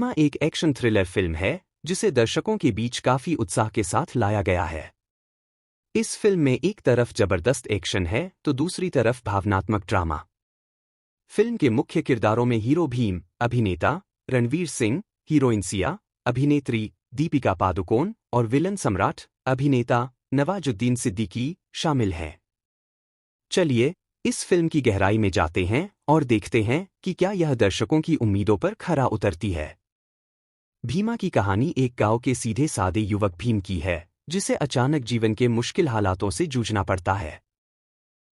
भीमा एक action thriller film है जिसे दर्शकों के बीच काफी उत्साह के साथ लाया गया है। इस फिल्म में एक तरफ जबरदस्त एक्शन है तो दूसरी तरफ भावनात्मक ड्रामा। फिल्म के मुख्य किरदारों में हीरो भीम, अभिनेता रणवीर सिंह, हीरोइन सिया, अभिनेत्री दीपिका पादुकोण और विलन सम्राट, अभिनेता नवाजुद्दीन सिद्दीकी शामिल हैं। चलिए इस फिल्म की गहराई में जाते हैं और देखते हैं कि क्या यह दर्शकों की उम्मीदों पर खरा उतरती है। भीमा की कहानी एक गांव के सीधे सादे युवक भीम की है जिसे अचानक जीवन के मुश्किल हालातों से जूझना पड़ता है।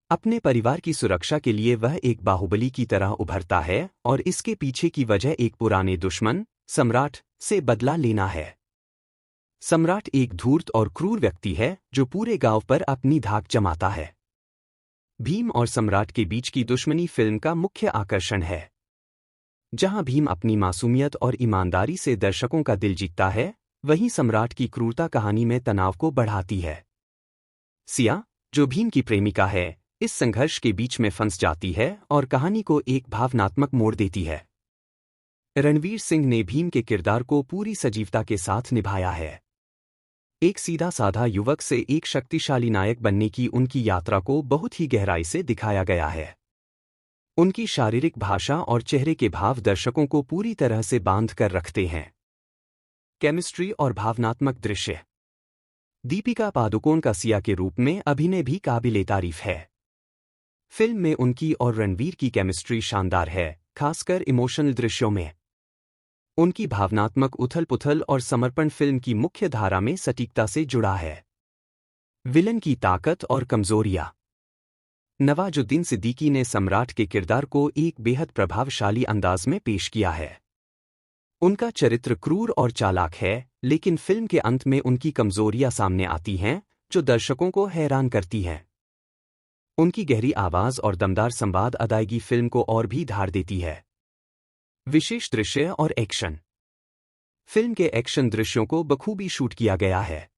अपने परिवार की सुरक्षा के लिए वह एक बाहुबली की तरह उभरता है और इसके पीछे की वजह एक पुराने दुश्मन सम्राट से बदला लेना है। सम्राट एक धूर्त और क्रूर व्यक्ति है जो पूरे गांव पर अपनी धाक जमाता है। भीम और सम्राट के बीच की दुश्मनी फिल्म का मुख्य आकर्षण है। जहां भीम अपनी मासूमियत और ईमानदारी से दर्शकों का दिल जीतता है, वहीं सम्राट की क्रूरता कहानी में तनाव को बढ़ाती है। सिया, जो भीम की प्रेमिका है, इस संघर्ष के बीच में फंस जाती है और कहानी को एक भावनात्मक मोड़ देती है। रणवीर सिंह ने भीम के किरदार को पूरी सजीवता के साथ निभाया है। एक सीधा साधा युवक से एक शक्तिशाली नायक बनने की उनकी यात्रा को बहुत ही गहराई से दिखाया गया है। उनकी शारीरिक भाषा और चेहरे के भाव दर्शकों को पूरी तरह से बांध कर रखते हैं। केमिस्ट्री और भावनात्मक दृश्य। दीपिका पादुकोण का सिया के रूप में अभिनय भी काबिले-तारीफ है। फिल्म में उनकी और रणवीर की केमिस्ट्री शानदार है, खासकर इमोशनल दृश्यों में। उनकी भावनात्मक उथल-पुथल और समर्पण फिल्म की मुख्य धारा में सटीकता से जुड़ा है। विलन की ताकत और कमजोरियां। नवाजुद्दीन सिद्दीकी ने सम्राट के किरदार को एक बेहद प्रभावशाली अंदाज में पेश किया है। उनका चरित्र क्रूर और चालाक है, लेकिन फिल्म के अंत में उनकी कमजोरियां सामने आती हैं, जो दर्शकों को हैरान करती हैं। उनकी गहरी आवाज और दमदार संवाद अदायगी फिल्म को और भी धार देती है। विशेष दृश्य और एक्शन। फिल्म के एक्शन दृश्यों को बखूबी शूट किया गया है।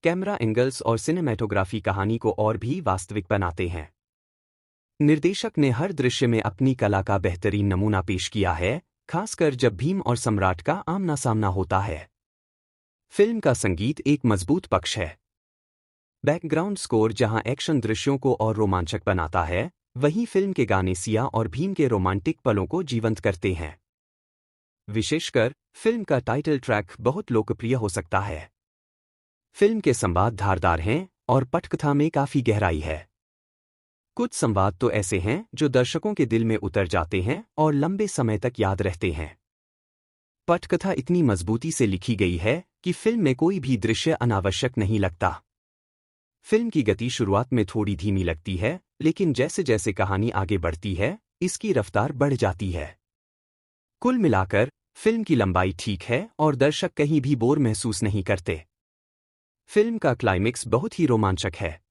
कैमरा एंगल्स और सिनेमैटोग्राफी कहानी को और भी वास्तविक बनाते हैं। निर्देशक ने हर दृश्य में अपनी कला का बेहतरीन नमूना पेश किया है, खासकर जब भीम और सम्राट का आमना सामना होता है। फिल्म का संगीत एक मजबूत पक्ष है। बैकग्राउंड स्कोर जहां एक्शन दृश्यों को और रोमांचक बनाता है, वहीं फिल्म के गाने सिया और भीम के रोमांटिक पलों को जीवंत करते हैं। विशेषकर फिल्म का टाइटल ट्रैक बहुत लोकप्रिय हो सकता है। फिल्म के संवाद धारदार हैं और पटकथा में काफी गहराई है। कुछ संवाद तो ऐसे हैं जो दर्शकों के दिल में उतर जाते हैं और लंबे समय तक याद रहते हैं। पटकथा इतनी मजबूती से लिखी गई है कि फिल्म में कोई भी दृश्य अनावश्यक नहीं लगता। फिल्म की गति शुरुआत में थोड़ी धीमी लगती है, लेकिन जैसे जैसे कहानी आगे बढ़ती है, इसकी रफ्तार बढ़ जाती है। कुल मिलाकर फिल्म की लंबाई ठीक है और दर्शक कहीं भी बोर महसूस नहीं करते। फिल्म का क्लाइमेक्स बहुत ही रोमांचक है।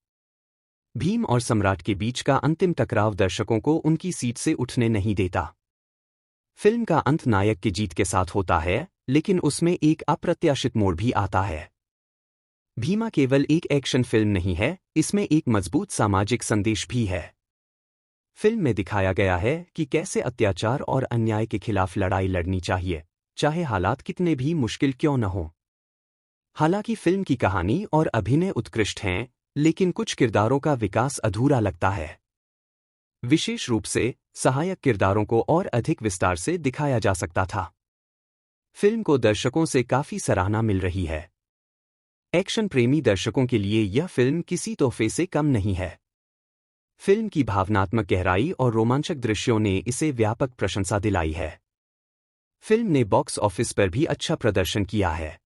भीम और सम्राट के बीच का अंतिम टकराव दर्शकों को उनकी सीट से उठने नहीं देता। फिल्म का अंत नायक की जीत के साथ होता है, लेकिन उसमें एक अप्रत्याशित मोड़ भी आता है। भीमा केवल एक एक्शन फिल्म नहीं है, इसमें एक मजबूत सामाजिक संदेश भी है। फिल्म में दिखाया गया है कि कैसे अत्याचार और अन्याय के खिलाफ लड़ाई लड़नी चाहिए, चाहे हालात कितने भी मुश्किल क्यों न हों। हालांकि फिल्म की कहानी और अभिनय उत्कृष्ट हैं, लेकिन कुछ किरदारों का विकास अधूरा लगता है। विशेष रूप से सहायक किरदारों को और अधिक विस्तार से दिखाया जा सकता था। फिल्म को दर्शकों से काफी सराहना मिल रही है। एक्शन प्रेमी दर्शकों के लिए यह फिल्म किसी तोहफे से कम नहीं है। फिल्म की भावनात्मक गहराई और रोमांचक दृश्यों ने इसे व्यापक प्रशंसा दिलाई है। फिल्म ने बॉक्स ऑफिस पर भी अच्छा प्रदर्शन किया है।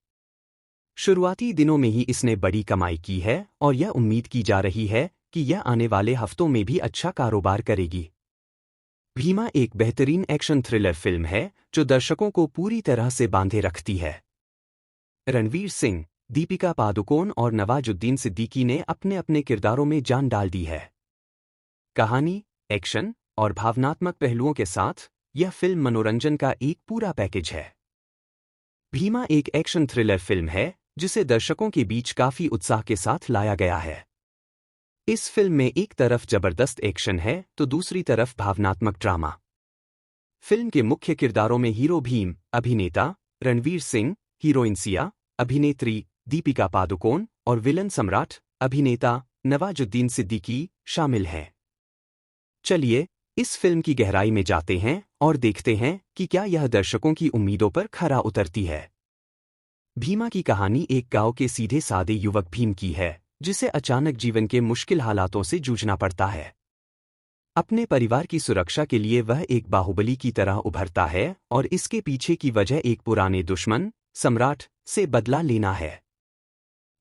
शुरुआती दिनों में ही इसने बड़ी कमाई की है और यह उम्मीद की जा रही है कि यह आने वाले हफ्तों में भी अच्छा कारोबार करेगी। भीमा एक बेहतरीन एक्शन थ्रिलर फिल्म है जो दर्शकों को पूरी तरह से बांधे रखती है। रणवीर सिंह, दीपिका पादुकोण और नवाजुद्दीन सिद्दीकी ने अपने अपने किरदारों में जान डाल दी है। कहानी, एक्शन और भावनात्मक पहलुओं के साथ यह फिल्म मनोरंजन का एक पूरा पैकेज है। भीमा एक एक्शन थ्रिलर फिल्म है जिसे दर्शकों के बीच काफी उत्साह के साथ लाया गया है। इस फिल्म में एक तरफ जबरदस्त एक्शन है तो दूसरी तरफ भावनात्मक ड्रामा। फिल्म के मुख्य किरदारों में हीरो भीम, अभिनेता रणवीर सिंह, हीरोइन सिया, अभिनेत्री दीपिका पादुकोण और विलन सम्राट, अभिनेता नवाजुद्दीन सिद्दीकी शामिल हैं। चलिए इस फिल्म की गहराई में जाते हैं और देखते हैं कि क्या यह दर्शकों की उम्मीदों पर खरा उतरती है। भीमा की कहानी एक गांव के सीधे सादे युवक भीम की है, जिसे अचानक जीवन के मुश्किल हालातों से जूझना पड़ता है। अपने परिवार की सुरक्षा के लिए वह एक बाहुबली की तरह उभरता है और इसके पीछे की वजह एक पुराने दुश्मन, सम्राट, से बदला लेना है।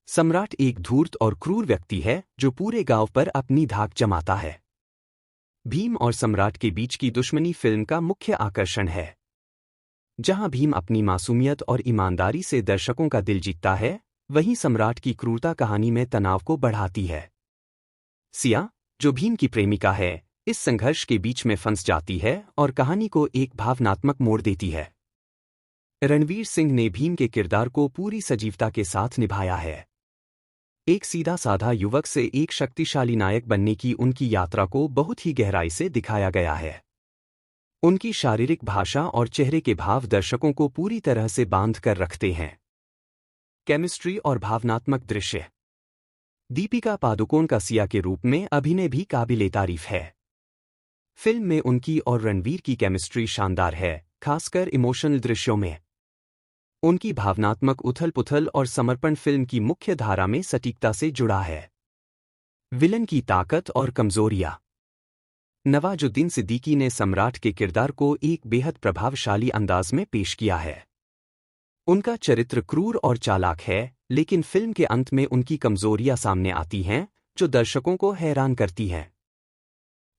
सम्राट एक धूर्त और क्रूर व्यक्ति है जो पूरे गांव पर अपनी धाक जमाता है। भीम और सम्राट के बीच की दुश्मनी फिल्म का मुख्य आकर्षण है। जहां भीम अपनी मासूमियत और ईमानदारी से दर्शकों का दिल जीतता है, वहीं सम्राट की क्रूरता कहानी में तनाव को बढ़ाती है। सिया, जो भीम की प्रेमिका है, इस संघर्ष के बीच में फंस जाती है और कहानी को एक भावनात्मक मोड़ देती है। रणवीर सिंह ने भीम के किरदार को पूरी सजीवता के साथ निभाया है। एक सीधा साधा युवक से एक शक्तिशाली नायक बनने की उनकी यात्रा को बहुत ही गहराई से दिखाया गया है। उनकी शारीरिक भाषा और चेहरे के भाव दर्शकों को पूरी तरह से बांध कर रखते हैं। केमिस्ट्री और भावनात्मक दृश्य। दीपिका पादुकोण का सिया के रूप में अभिनय भी काबिले तारीफ है। फिल्म में उनकी और रणवीर की केमिस्ट्री शानदार है, खासकर इमोशनल दृश्यों में। उनकी भावनात्मक उथल-पुथल और समर्पण फिल्म की मुख्य धारा में सटीकता से जुड़ा है। विलन की ताकत और कमजोरियां। नवाजुद्दीन सिद्दीकी ने सम्राट के किरदार को एक बेहद प्रभावशाली अंदाज में पेश किया है। उनका चरित्र क्रूर और चालाक है, लेकिन फिल्म के अंत में उनकी कमजोरियां सामने आती हैं, जो दर्शकों को हैरान करती हैं।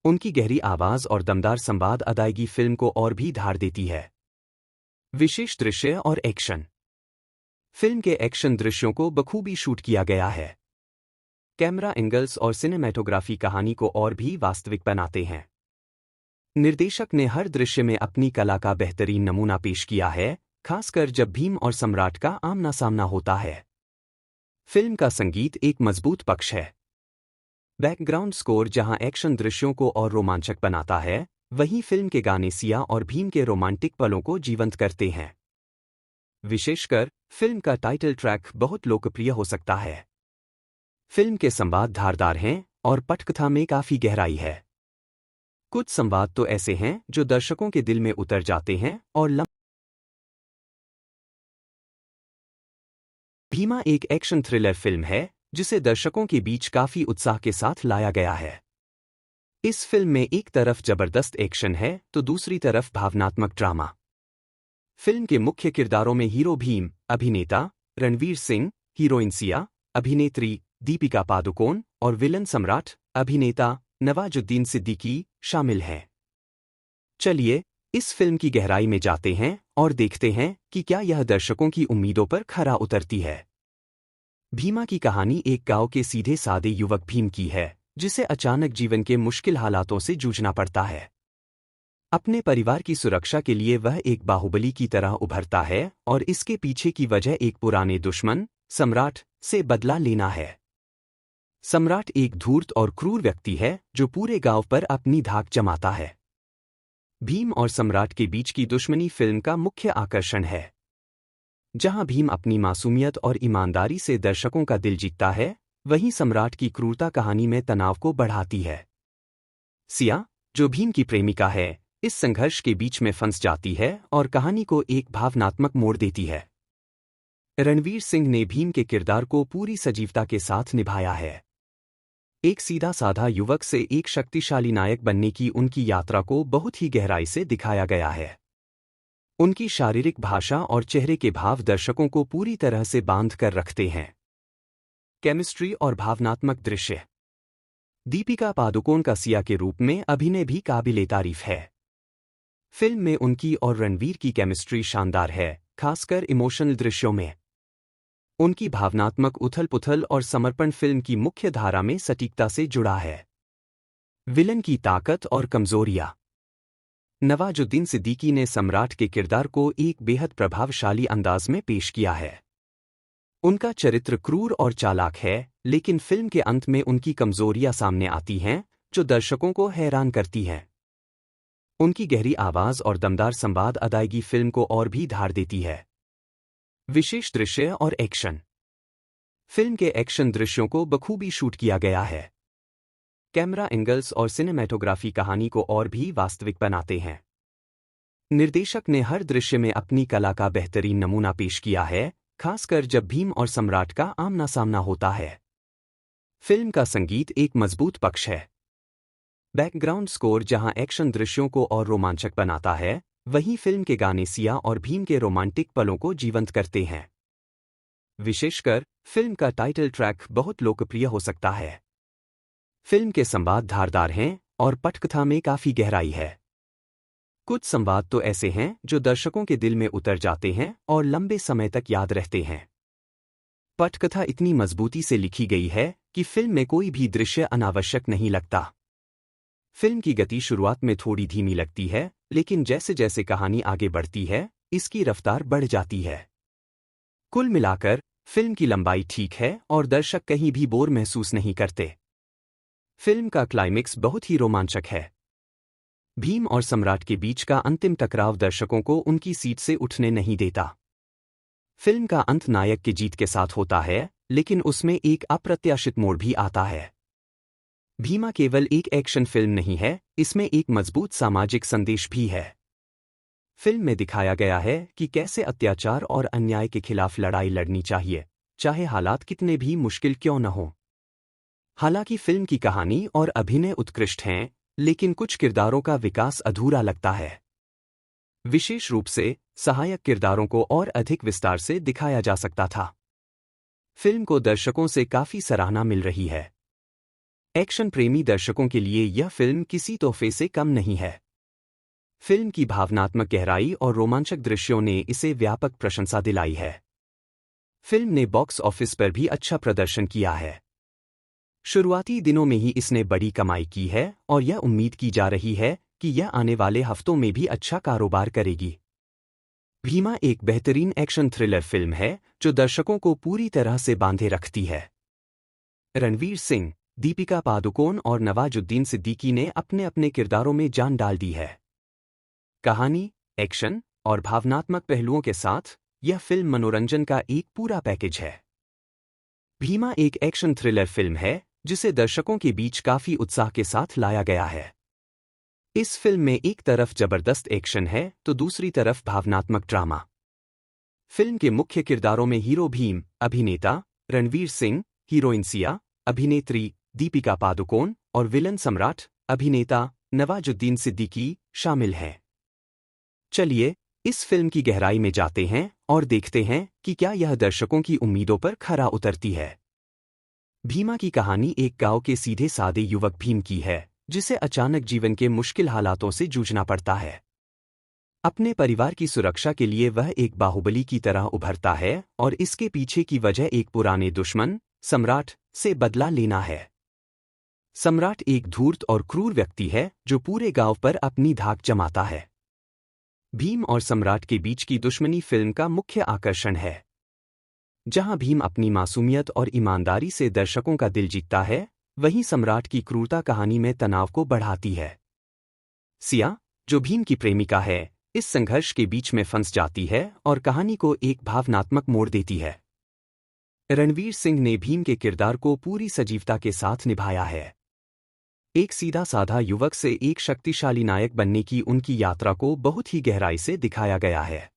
उनकी गहरी आवाज और दमदार संवाद अदायगी फिल्म को और भी धार देती है। विशेष दृश्य और एक्शन। फिल्म के एक्शन दृश्यों को बखूबी शूट किया गया है। कैमरा एंगल्स और सिनेमैटोग्राफी कहानी को और भी वास्तविक बनाते हैं। निर्देशक ने हर दृश्य में अपनी कला का बेहतरीन नमूना पेश किया है, खासकर जब भीम और सम्राट का आमना सामना होता है। फिल्म का संगीत एक मजबूत पक्ष है। बैकग्राउंड स्कोर जहां एक्शन दृश्यों को और रोमांचक बनाता है, वहीं फिल्म के गाने सिया और भीम के रोमांटिक पलों को जीवंत करते हैं। विशेषकर फिल्म का टाइटल ट्रैक बहुत लोकप्रिय हो सकता है। फिल्म के संवाद धारदार हैं और पटकथा में काफी गहराई है। कुछ संवाद तो ऐसे हैं जो दर्शकों के दिल में उतर जाते हैं और भीमा एक एक्शन थ्रिलर फिल्म है जिसे दर्शकों के बीच काफी उत्साह के साथ लाया गया है। इस फिल्म में एक तरफ जबरदस्त एक्शन है तो दूसरी तरफ भावनात्मक ड्रामा। फिल्म के मुख्य किरदारों में हीरो भीम, अभिनेता रणवीर सिंह, हीरोइन सिया, अभिनेत्री दीपिका पादुकोण और विलन सम्राट, अभिनेता नवाजुद्दीन सिद्दीकी शामिल हैं। चलिए इस फिल्म की गहराई में जाते हैं और देखते हैं कि क्या यह दर्शकों की उम्मीदों पर खरा उतरती है। भीमा की कहानी एक गांव के सीधे सादे युवक भीम की है, जिसे अचानक जीवन के मुश्किल हालातों से जूझना पड़ता है। अपने परिवार की सुरक्षा के लिए वह एक बाहुबली की तरह उभरता है और इसके पीछे की वजह एक पुराने दुश्मन, सम्राट, से बदला लेना है। सम्राट एक धूर्त और क्रूर व्यक्ति है जो पूरे गांव पर अपनी धाक जमाता है। भीम और सम्राट के बीच की दुश्मनी फिल्म का मुख्य आकर्षण है। जहां भीम अपनी मासूमियत और ईमानदारी से दर्शकों का दिल जीतता है, वहीं सम्राट की क्रूरता कहानी में तनाव को बढ़ाती है। सिया, जो भीम की प्रेमिका है, इस संघर्ष के बीच में फंस जाती है और कहानी को एक भावनात्मक मोड़ देती है। रणवीर सिंह ने भीम के किरदार को पूरी सजीवता के साथ निभाया है। एक सीधा साधा युवक से एक शक्तिशाली नायक बनने की उनकी यात्रा को बहुत ही गहराई से दिखाया गया है। उनकी शारीरिक भाषा और चेहरे के भाव दर्शकों को पूरी तरह से बांध कर रखते हैं। केमिस्ट्री और भावनात्मक दृश्य। दीपिका पादुकोण का सिया के रूप में अभिनय भी काबिले तारीफ है। फिल्म में उनकी और रणवीर की केमिस्ट्री शानदार है, खासकर इमोशनल दृश्यों में। उनकी भावनात्मक उथल-पुथल और समर्पण फिल्म की मुख्य धारा में सटीकता से जुड़ा है। विलन की ताकत और कमजोरियां। नवाजुद्दीन सिद्दीकी ने सम्राट के किरदार को एक बेहद प्रभावशाली अंदाज में पेश किया है। उनका चरित्र क्रूर और चालाक है, लेकिन फिल्म के अंत में उनकी कमजोरियां सामने आती हैं, जो दर्शकों को हैरान करती हैं। उनकी गहरी आवाज और दमदार संवाद अदायगी फिल्म को और भी धार देती है। विशेष दृश्य और एक्शन। फिल्म के एक्शन दृश्यों को बखूबी शूट किया गया है। कैमरा एंगल्स और सिनेमैटोग्राफी कहानी को और भी वास्तविक बनाते हैं। निर्देशक ने हर दृश्य में अपनी कला का बेहतरीन नमूना पेश किया है, खासकर जब भीम और सम्राट का आमना सामना होता है। फिल्म का संगीत एक मजबूत पक्ष है। बैकग्राउंड स्कोर जहां एक्शन दृश्यों को और रोमांचक बनाता है, वहीं फिल्म के गाने सिया और भीम के रोमांटिक पलों को जीवंत करते हैं। विशेषकर फिल्म का टाइटल ट्रैक बहुत लोकप्रिय हो सकता है। फिल्म के संवाद धारदार हैं और पटकथा में काफी गहराई है। कुछ संवाद तो ऐसे हैं जो दर्शकों के दिल में उतर जाते हैं और लंबे समय तक याद रहते हैं। पटकथा इतनी मजबूती से लिखी गई है कि फिल्म में कोई भी दृश्य अनावश्यक नहीं लगता। फिल्म की गति शुरुआत में थोड़ी धीमी लगती है, लेकिन जैसे जैसे कहानी आगे बढ़ती है, इसकी रफ्तार बढ़ जाती है। कुल मिलाकर फिल्म की लंबाई ठीक है और दर्शक कहीं भी बोर महसूस नहीं करते। फिल्म का क्लाइमेक्स बहुत ही रोमांचक है। भीम और सम्राट के बीच का अंतिम टकराव दर्शकों को उनकी सीट से उठने नहीं देता। फिल्म का अंत नायक की जीत के साथ होता है, लेकिन उसमें एक अप्रत्याशित मोड़ भी आता है। भीमा केवल एक एक्शन फिल्म नहीं है, इसमें एक मजबूत सामाजिक संदेश भी है। फिल्म में दिखाया गया है कि कैसे अत्याचार और अन्याय के खिलाफ लड़ाई लड़नी चाहिए, चाहे हालात कितने भी मुश्किल क्यों न हों। हालांकि फिल्म की कहानी और अभिनय उत्कृष्ट हैं, लेकिन कुछ किरदारों का विकास अधूरा लगता है। विशेष रूप से सहायक किरदारों को और अधिक विस्तार से दिखाया जा सकता था। फिल्म को दर्शकों से काफी सराहना मिल रही है। एक्शन प्रेमी दर्शकों के लिए यह फिल्म किसी तोहफे से कम नहीं है। फिल्म की भावनात्मक गहराई और रोमांचक दृश्यों ने इसे व्यापक प्रशंसा दिलाई है। फिल्म ने बॉक्स ऑफिस पर भी अच्छा प्रदर्शन किया है। शुरुआती दिनों में ही इसने बड़ी कमाई की है और यह उम्मीद की जा रही है कि यह आने वाले हफ्तों में भी अच्छा कारोबार करेगी। भीमा एक बेहतरीन एक्शन थ्रिलर फिल्म है जो दर्शकों को पूरी तरह से बांधे रखती है। रणवीर सिंह, दीपिका पादुकोण और नवाजुद्दीन सिद्दीकी ने अपने अपने किरदारों में जान डाल दी है। कहानी, एक्शन और भावनात्मक पहलुओं के साथ यह फिल्म मनोरंजन का एक पूरा पैकेज है। भीमा एक एक्शन थ्रिलर फिल्म है जिसे दर्शकों के बीच काफी उत्साह के साथ लाया गया है। इस फिल्म में एक तरफ जबरदस्त एक्शन है तो दूसरी तरफ भावनात्मक ड्रामा। फिल्म के मुख्य किरदारों में हीरो भीम, अभिनेता रणवीर सिंह, हीरोइन सिया, अभिनेत्री दीपिका पादुकोण और विलन सम्राट, अभिनेता नवाजुद्दीन सिद्दीकी शामिल हैं। चलिए इस फिल्म की गहराई में जाते हैं और देखते हैं कि क्या यह दर्शकों की उम्मीदों पर खरा उतरती है। भीमा की कहानी एक गांव के सीधे सादे युवक भीम की है, जिसे अचानक जीवन के मुश्किल हालातों से जूझना पड़ता है। अपने परिवार की सुरक्षा के लिए वह एक बाहुबली की तरह उभरता है और इसके पीछे की वजह एक पुराने दुश्मन, सम्राट, से बदला लेना है। सम्राट एक धूर्त और क्रूर व्यक्ति है जो पूरे गांव पर अपनी धाक जमाता है। भीम और सम्राट के बीच की दुश्मनी फिल्म का मुख्य आकर्षण है। जहां भीम अपनी मासूमियत और ईमानदारी से दर्शकों का दिल जीतता है, वहीं सम्राट की क्रूरता कहानी में तनाव को बढ़ाती है। सिया, जो भीम की प्रेमिका है, इस संघर्ष के बीच में फंस जाती है और कहानी को एक भावनात्मक मोड़ देती है। रणवीर सिंह ने भीम के किरदार को पूरी सजीवता के साथ निभाया है। एक सीधा साधा युवक से एक शक्तिशाली नायक बनने की उनकी यात्रा को बहुत ही गहराई से दिखाया गया है।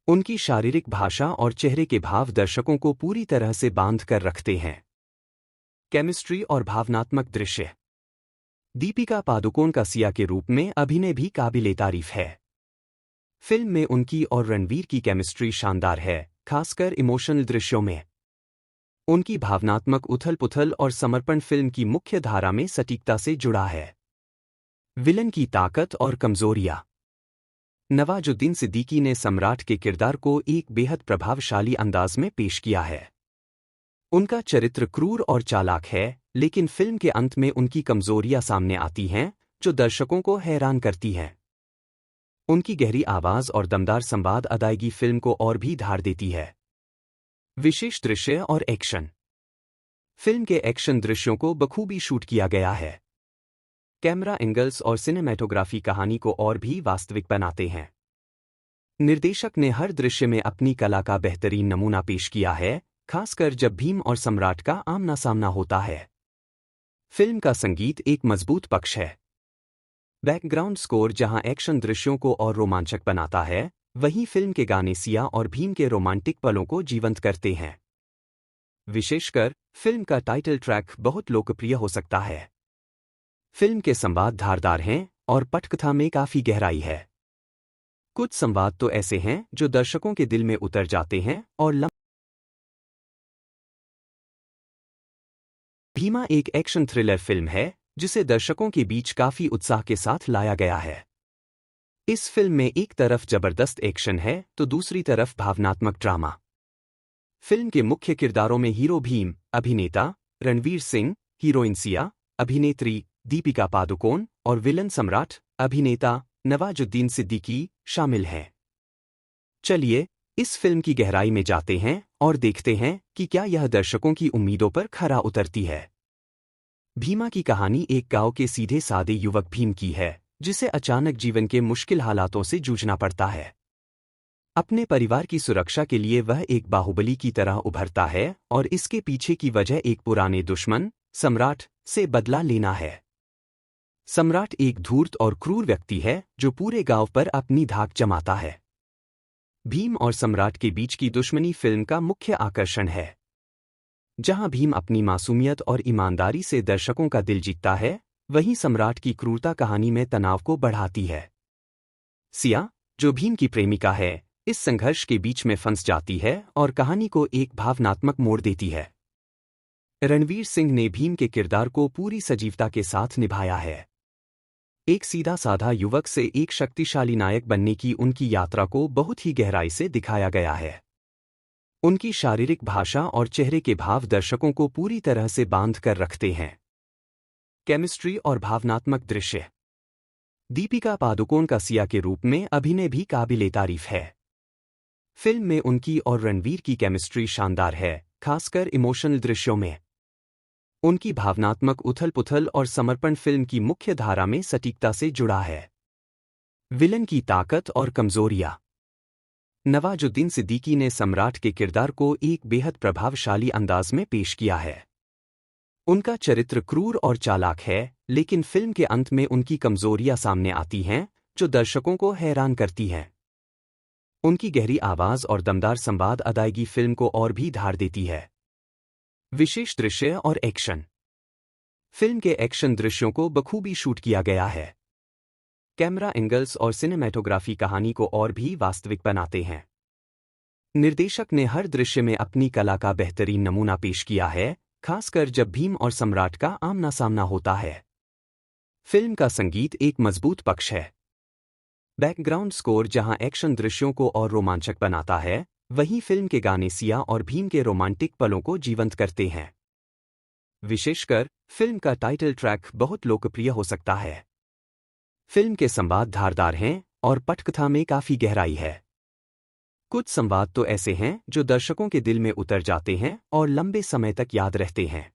उनकी शारीरिक भाषा और चेहरे के भाव दर्शकों को पूरी तरह से बांध कर रखते हैं। केमिस्ट्री और भावनात्मक दृश्य। दीपिका पादुकोण का सिया के रूप में अभिनय भी काबिल-ए-तारीफ है। फिल्म में उनकी और रणवीर की केमिस्ट्री शानदार है, खासकर इमोशनल दृश्यों में। उनकी भावनात्मक उथल-पुथल और समर्पण फिल्म की मुख्य धारा में सटीकता से जुड़ा है। विलन की ताकत और कमजोरियां। नवाजुद्दीन सिद्दीकी ने सम्राट के किरदार को एक बेहद प्रभावशाली अंदाज में पेश किया है। उनका चरित्र क्रूर और चालाक है, लेकिन फिल्म के अंत में उनकी कमजोरियां सामने आती हैं, जो दर्शकों को हैरान करती हैं। उनकी गहरी आवाज और दमदार संवाद अदायगी फिल्म को और भी धार देती है। विशेष दृश्य और एक्शन। फिल्म के एक्शन दृश्यों को बखूबी शूट किया गया है। कैमरा एंगल्स और सिनेमैटोग्राफी कहानी को और भी वास्तविक बनाते हैं। निर्देशक ने हर दृश्य में अपनी कला का बेहतरीन नमूना पेश किया है, खासकर जब भीम और सम्राट का आमना सामना होता है। फिल्म का संगीत एक मजबूत पक्ष है। बैकग्राउंड स्कोर जहां एक्शन दृश्यों को और रोमांचक बनाता है, वहीं फिल्म के गाने सिया और भीम के रोमांटिक पलों को जीवंत करते हैं। विशेषकर फिल्म का टाइटल ट्रैक बहुत लोकप्रिय हो सकता है। फिल्म के संवाद धारदार हैं और पटकथा में काफी गहराई है। कुछ संवाद तो ऐसे हैं जो दर्शकों के दिल में उतर जाते हैं और भीमा एक एक्शन थ्रिलर फिल्म है जिसे दर्शकों के बीच काफी उत्साह के साथ लाया गया है। इस फिल्म में एक तरफ जबरदस्त एक्शन है तो दूसरी तरफ भावनात्मक ड्रामा। फिल्म के मुख्य किरदारों में हीरो भीम, अभिनेता रणवीर सिंह, हीरोइन सिया, अभिनेत्री दीपिका पादुकोण और विलन सम्राट, अभिनेता नवाजुद्दीन सिद्दीकी शामिल हैं। चलिए इस फिल्म की गहराई में जाते हैं और देखते हैं कि क्या यह दर्शकों की उम्मीदों पर खरा उतरती है। भीमा की कहानी एक गांव के सीधे सादे युवक भीम की है, जिसे अचानक जीवन के मुश्किल हालातों से जूझना पड़ता है। अपने परिवार की सुरक्षा के लिए वह एक बाहुबली की तरह उभरता है और इसके पीछे की वजह एक पुराने दुश्मन, सम्राट, से बदला लेना है। सम्राट एक धूर्त और क्रूर व्यक्ति है जो पूरे गांव पर अपनी धाक जमाता है। भीम और सम्राट के बीच की दुश्मनी फिल्म का मुख्य आकर्षण है। जहां भीम अपनी मासूमियत और ईमानदारी से दर्शकों का दिल जीतता है, वहीं सम्राट की क्रूरता कहानी में तनाव को बढ़ाती है। सिया, जो भीम की प्रेमिका है, इस संघर्ष के बीच में फंस जाती है और कहानी को एक भावनात्मक मोड़ देती है। रणवीर सिंह ने भीम के किरदार को पूरी सजीवता के साथ निभाया है। एक सीधा साधा युवक से एक शक्तिशाली नायक बनने की उनकी यात्रा को बहुत ही गहराई से दिखाया गया है। उनकी शारीरिक भाषा और चेहरे के भाव दर्शकों को पूरी तरह से बांध कर रखते हैं। केमिस्ट्री और भावनात्मक दृश्य। दीपिका पादुकोण का सिया के रूप में अभिनय भी काबिले-तारीफ है। फिल्म में उनकी और रणवीर की केमिस्ट्री शानदार है, खासकर इमोशनल दृश्यों में। उनकी भावनात्मक उथल-पुथल और समर्पण फिल्म की मुख्य धारा में सटीकता से जुड़ा है। विलन की ताकत और कमजोरियां। नवाजुद्दीन सिद्दीकी ने सम्राट के किरदार को एक बेहद प्रभावशाली अंदाज में पेश किया है। उनका चरित्र क्रूर और चालाक है, लेकिन फिल्म के अंत में उनकी कमजोरियां सामने आती हैं, जो दर्शकों को हैरान करती हैं। उनकी गहरी आवाज और दमदार संवाद अदायगी फिल्म को और भी धार देती है। विशेष दृश्य और एक्शन। फिल्म के एक्शन दृश्यों को बखूबी शूट किया गया है। कैमरा एंगल्स और सिनेमैटोग्राफी कहानी को और भी वास्तविक बनाते हैं। निर्देशक ने हर दृश्य में अपनी कला का बेहतरीन नमूना पेश किया है, खासकर जब भीम और सम्राट का आमना सामना होता है। फिल्म का संगीत एक मजबूत पक्ष है। बैकग्राउंड स्कोर जहां एक्शन दृश्यों को और रोमांचक बनाता है, वहीं फिल्म के गाने सिया और भीम के रोमांटिक पलों को जीवंत करते हैं। विशेषकर फिल्म का टाइटल ट्रैक बहुत लोकप्रिय हो सकता है। फिल्म के संवाद धारदार हैं और पटकथा में काफी गहराई है। कुछ संवाद तो ऐसे हैं जो दर्शकों के दिल में उतर जाते हैं और लंबे समय तक याद रहते हैं।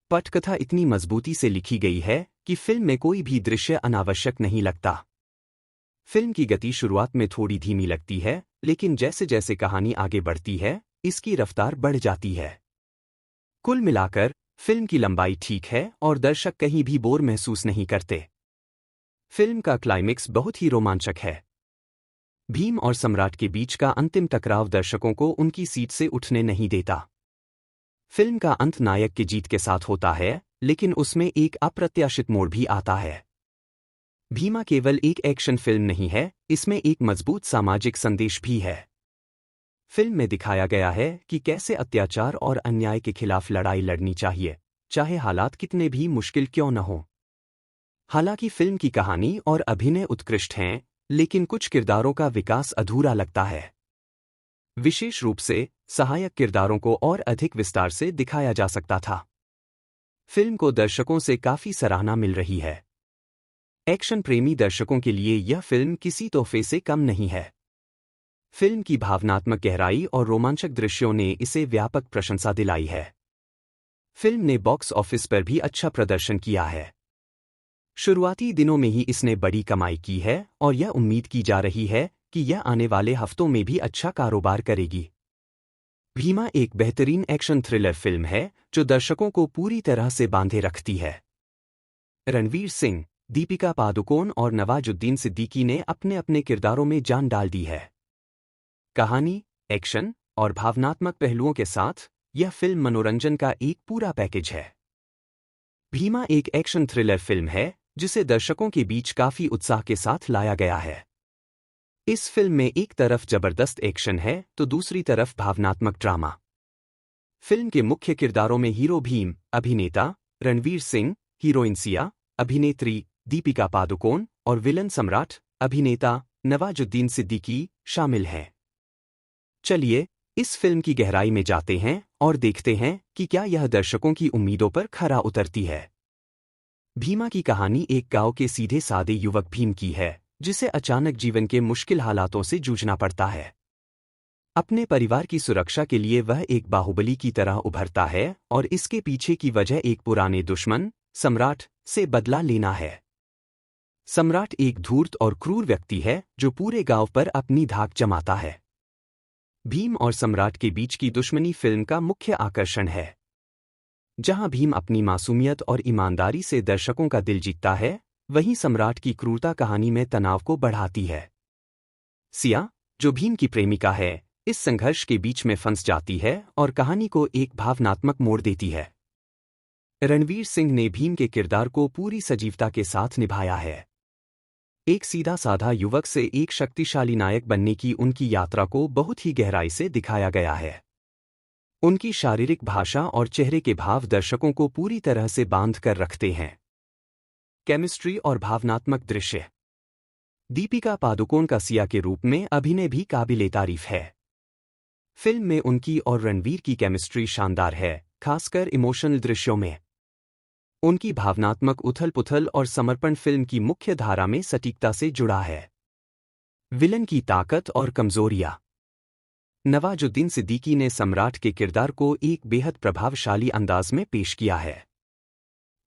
पटकथा इतनी मजबूती से लिखी गई है कि फिल्म में कोई भी दृश्य अनावश्यक नहीं लगता। फिल्म की गति शुरुआत में थोड़ी धीमी लगती है, लेकिन जैसे जैसे कहानी आगे बढ़ती है, इसकी रफ्तार बढ़ जाती है। कुल मिलाकर फिल्म की लंबाई ठीक है और दर्शक कहीं भी बोर महसूस नहीं करते। फिल्म का क्लाइमेक्स बहुत ही रोमांचक है। भीम और सम्राट के बीच का अंतिम टकराव दर्शकों को उनकी सीट से उठने नहीं देता। फिल्म का अंत नायक की जीत के साथ होता है, लेकिन उसमें एक अप्रत्याशित मोड़ भी आता है। भीमा केवल एक एक्शन फिल्म नहीं है, इसमें एक मजबूत सामाजिक संदेश भी है। फिल्म में दिखाया गया है कि कैसे अत्याचार और अन्याय के खिलाफ लड़ाई लड़नी चाहिए, चाहे हालात कितने भी मुश्किल क्यों न हों। हालांकि फिल्म की कहानी और अभिनय उत्कृष्ट हैं, लेकिन कुछ किरदारों का विकास अधूरा लगता है। विशेष रूप से सहायक किरदारों को और अधिक विस्तार से दिखाया जा सकता था। फिल्म को दर्शकों से काफी सराहना मिल रही है। एक्शन प्रेमी दर्शकों के लिए यह फिल्म किसी तोहफे से कम नहीं है। फिल्म की भावनात्मक गहराई और रोमांचक दृश्यों ने इसे व्यापक प्रशंसा दिलाई है। फिल्म ने बॉक्स ऑफिस पर भी अच्छा प्रदर्शन किया है। शुरुआती दिनों में ही इसने बड़ी कमाई की है और यह उम्मीद की जा रही है कि यह आने वाले हफ्तों में भी अच्छा कारोबार करेगी। भीमा एक बेहतरीन एक्शन थ्रिलर फिल्म है जो दर्शकों को पूरी तरह से बांधे रखती है। रणवीर सिंह, दीपिका पादुकोण और नवाजुद्दीन सिद्दीकी ने अपने अपने किरदारों में जान डाल दी है। कहानी, एक्शन और भावनात्मक पहलुओं के साथ यह फिल्म मनोरंजन का एक पूरा पैकेज है। भीमा एक एक्शन थ्रिलर फिल्म है जिसे दर्शकों के बीच काफी उत्साह के साथ लाया गया है। इस फिल्म में एक तरफ जबरदस्त एक्शन है तो दूसरी तरफ भावनात्मक ड्रामा। फिल्म के मुख्य किरदारों में हीरो भीम, अभिनेता रणवीर सिंह, हीरोइन सिया, अभिनेत्री दीपिका पादुकोण और विलन सम्राट, अभिनेता नवाजुद्दीन सिद्दीकी शामिल हैं। चलिए इस फिल्म की गहराई में जाते हैं और देखते हैं कि क्या यह दर्शकों की उम्मीदों पर खरा उतरती है। भीमा की कहानी एक गांव के सीधे सादे युवक भीम की है जिसे अचानक जीवन के मुश्किल हालातों से जूझना पड़ता है। अपने परिवार की सुरक्षा के लिए वह एक बाहुबली की तरह उभरता है और इसके पीछे की वजह एक पुराने दुश्मन, सम्राट, से बदला लेना है। सम्राट एक धूर्त और क्रूर व्यक्ति है जो पूरे गांव पर अपनी धाक जमाता है। भीम और सम्राट के बीच की दुश्मनी फिल्म का मुख्य आकर्षण है। जहां भीम अपनी मासूमियत और ईमानदारी से दर्शकों का दिल जीतता है, वहीं सम्राट की क्रूरता कहानी में तनाव को बढ़ाती है। सिया, जो भीम की प्रेमिका है, इस संघर्ष के बीच में फंस जाती है और कहानी को एक भावनात्मक मोड़ देती है। रणवीर सिंह ने भीम के किरदार को पूरी सजीवता के साथ निभाया है। एक सीधा साधा युवक से एक शक्तिशाली नायक बनने की उनकी यात्रा को बहुत ही गहराई से दिखाया गया है। उनकी शारीरिक भाषा और चेहरे के भाव दर्शकों को पूरी तरह से बांध कर रखते हैं। केमिस्ट्री और भावनात्मक दृश्य। दीपिका पादुकोण का सिया के रूप में अभिनय भी काबिले तारीफ है। फिल्म में उनकी और रणवीर की केमिस्ट्री शानदार है, खासकर इमोशनल दृश्यों में। उनकी भावनात्मक उथल-पुथल और समर्पण फिल्म की मुख्य धारा में सटीकता से जुड़ा है। विलन की ताकत और कमजोरियां। नवाजुद्दीन सिद्दीकी ने सम्राट के किरदार को एक बेहद प्रभावशाली अंदाज में पेश किया है।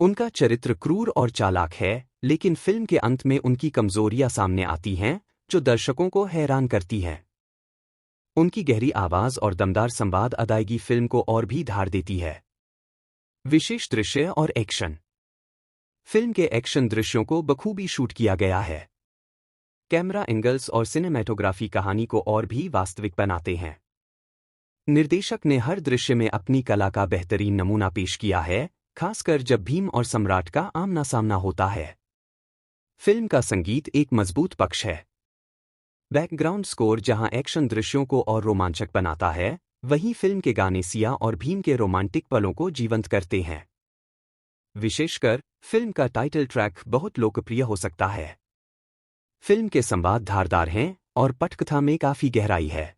उनका चरित्र क्रूर और चालाक है, लेकिन फिल्म के अंत में उनकी कमजोरियां सामने आती हैं, जो दर्शकों को हैरान करती हैं। उनकी गहरी आवाज और दमदार संवाद अदायगी फिल्म को और भी धार देती है। विशेष दृश्य और एक्शन। फिल्म के एक्शन दृश्यों को बखूबी शूट किया गया है। कैमरा एंगल्स और सिनेमैटोग्राफी कहानी को और भी वास्तविक बनाते हैं। निर्देशक ने हर दृश्य में अपनी कला का बेहतरीन नमूना पेश किया है, खासकर जब भीम और सम्राट का आमना सामना होता है। फिल्म का संगीत एक मजबूत पक्ष है। बैकग्राउंड स्कोर जहां एक्शन दृश्यों को और रोमांचक बनाता है, वहीं फिल्म के गाने सिया और भीम के रोमांटिक पलों को जीवंत करते हैं। विशेषकर फिल्म का टाइटल ट्रैक बहुत लोकप्रिय हो सकता है। फिल्म के संवाद धारदार हैं और पटकथा में काफी गहराई है।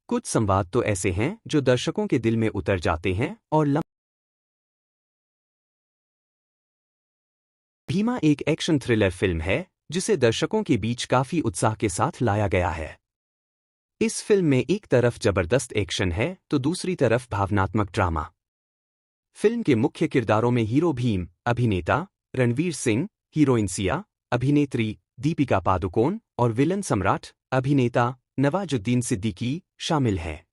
कुछ संवाद तो ऐसे हैं जो दर्शकों के दिल में उतर जाते हैं और भीमा एक एक्शन थ्रिलर फिल्म है जिसे दर्शकों के बीच काफी उत्साह के साथ लाया गया है। इस फिल्म में एक तरफ जबरदस्त एक्शन है तो दूसरी तरफ भावनात्मक ड्रामा। फिल्म के मुख्य किरदारों में हीरो भीम, अभिनेता रणवीर सिंह, हीरोइन सिया, अभिनेत्री दीपिका पादुकोण और विलन सम्राट, अभिनेता नवाजुद्दीन सिद्दीकी शामिल हैं।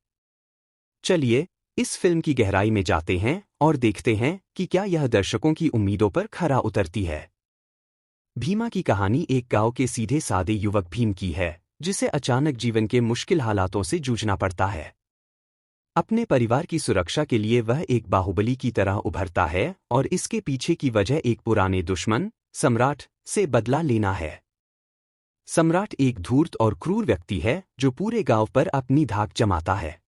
चलिए इस फिल्म की गहराई में जाते हैं और देखते हैं कि क्या यह दर्शकों की उम्मीदों पर खरा उतरती है। भीमा की कहानी एक गांव के सीधे सादे युवक भीम की है जिसे अचानक जीवन के मुश्किल हालातों से जूझना पड़ता है। अपने परिवार की सुरक्षा के लिए वह एक बाहुबली की तरह उभरता है और इसके पीछे की वजह एक पुराने दुश्मन, सम्राट, से बदला लेना है। सम्राट एक धूर्त और क्रूर व्यक्ति है जो पूरे गांव पर अपनी धाक जमाता है।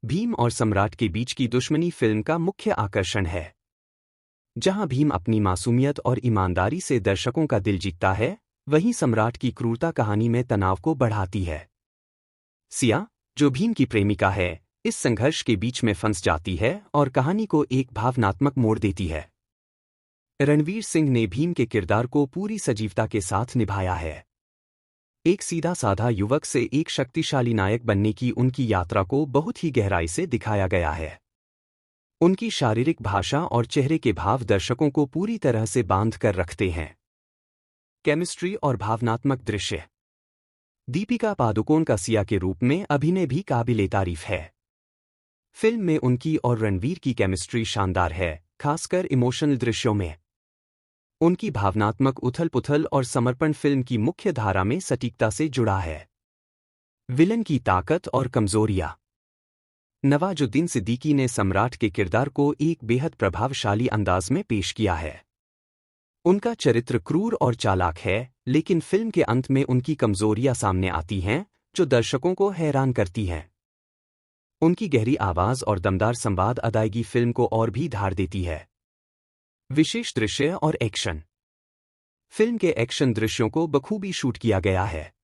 भीम और सम्राट के बीच की दुश्मनी फिल्म का मुख्य आकर्षण है। जहां भीम अपनी मासूमियत और ईमानदारी से दर्शकों का दिल जीतता है, वहीं सम्राट की क्रूरता कहानी में तनाव को बढ़ाती है। सिया, जो भीम की प्रेमिका है, इस संघर्ष के बीच में फंस जाती है और कहानी को एक भावनात्मक मोड़ देती है। रणवीर सिंह ने भीम के किरदार को पूरी सजीवता के साथ निभाया है। एक सीधा साधा युवक से एक शक्तिशाली नायक बनने की उनकी यात्रा को बहुत ही गहराई से दिखाया गया है। उनकी शारीरिक भाषा और चेहरे के भाव दर्शकों को पूरी तरह से बांध कर रखते हैं। केमिस्ट्री और भावनात्मक दृश्य। दीपिका पादुकोण का सिया के रूप में अभिनय भी काबिले-तारीफ है। फिल्म में उनकी और रणवीर की केमिस्ट्री शानदार है, खासकर इमोशनल दृश्यों में। उनकी भावनात्मक उथल-पुथल और समर्पण फिल्म की मुख्य धारा में सटीकता से जुड़ा है। विलन की ताकत और कमजोरियां। नवाजुद्दीन सिद्दीकी ने सम्राट के किरदार को एक बेहद प्रभावशाली अंदाज में पेश किया है। उनका चरित्र क्रूर और चालाक है, लेकिन फिल्म के अंत में उनकी कमजोरियां सामने आती हैं, जो दर्शकों को हैरान करती हैं। उनकी गहरी आवाज और दमदार संवाद अदायगी फिल्म को और भी धार देती है। विशेष दृश्य और एक्शन। फिल्म के एक्शन दृश्यों को बखूबी शूट किया गया है।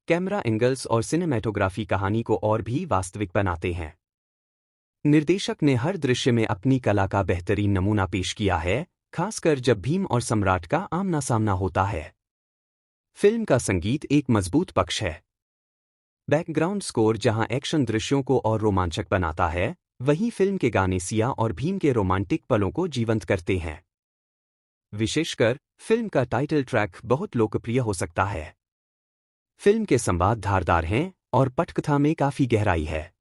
कैमरा एंगल्स और सिनेमैटोग्राफी कहानी को और भी वास्तविक बनाते हैं। निर्देशक ने हर दृश्य में अपनी कला का बेहतरीन नमूना पेश किया है, खासकर जब भीम और सम्राट का आमना सामना होता है। फिल्म का संगीत एक मजबूत पक्ष है। बैकग्राउंड स्कोर जहां एक्शन दृश्यों को और रोमांचक बनाता है, वहीं फिल्म के गाने सिया और भीम के रोमांटिक पलों को जीवंत करते हैं। विशेषकर फिल्म का टाइटल ट्रैक बहुत लोकप्रिय हो सकता है। फिल्म के संवाद धारदार हैं और पटकथा में काफी गहराई है।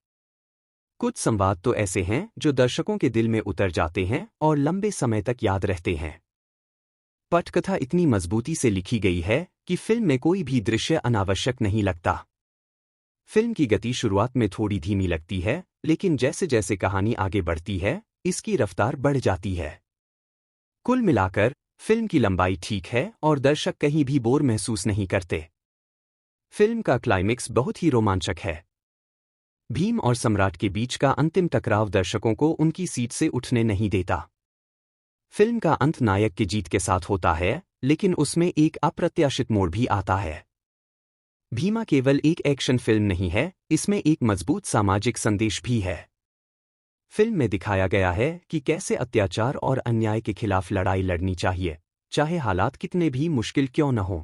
कुछ संवाद तो ऐसे हैं जो दर्शकों के दिल में उतर जाते हैं और लंबे समय तक याद रहते हैं। पटकथा इतनी मजबूती से लिखी गई है कि फिल्म में कोई भी दृश्य अनावश्यक नहीं लगता। फिल्म की गति शुरुआत में थोड़ी धीमी लगती है, लेकिन जैसे जैसे कहानी आगे बढ़ती है, इसकी रफ्तार बढ़ जाती है। कुल मिलाकर फिल्म की लंबाई ठीक है और दर्शक कहीं भी बोर महसूस नहीं करते। फिल्म का क्लाइमेक्स बहुत ही रोमांचक है। भीम और सम्राट के बीच का अंतिम टकराव दर्शकों को उनकी सीट से उठने नहीं देता। फिल्म का अंत नायक की जीत के साथ होता है, लेकिन उसमें एक अप्रत्याशित मोड़ भी आता है। भीमा केवल एक एक्शन फिल्म नहीं है, इसमें एक मजबूत सामाजिक संदेश भी है। फिल्म में दिखाया गया है कि कैसे अत्याचार और अन्याय के खिलाफ लड़ाई लड़नी चाहिए, चाहे हालात कितने भी मुश्किल क्यों न हों।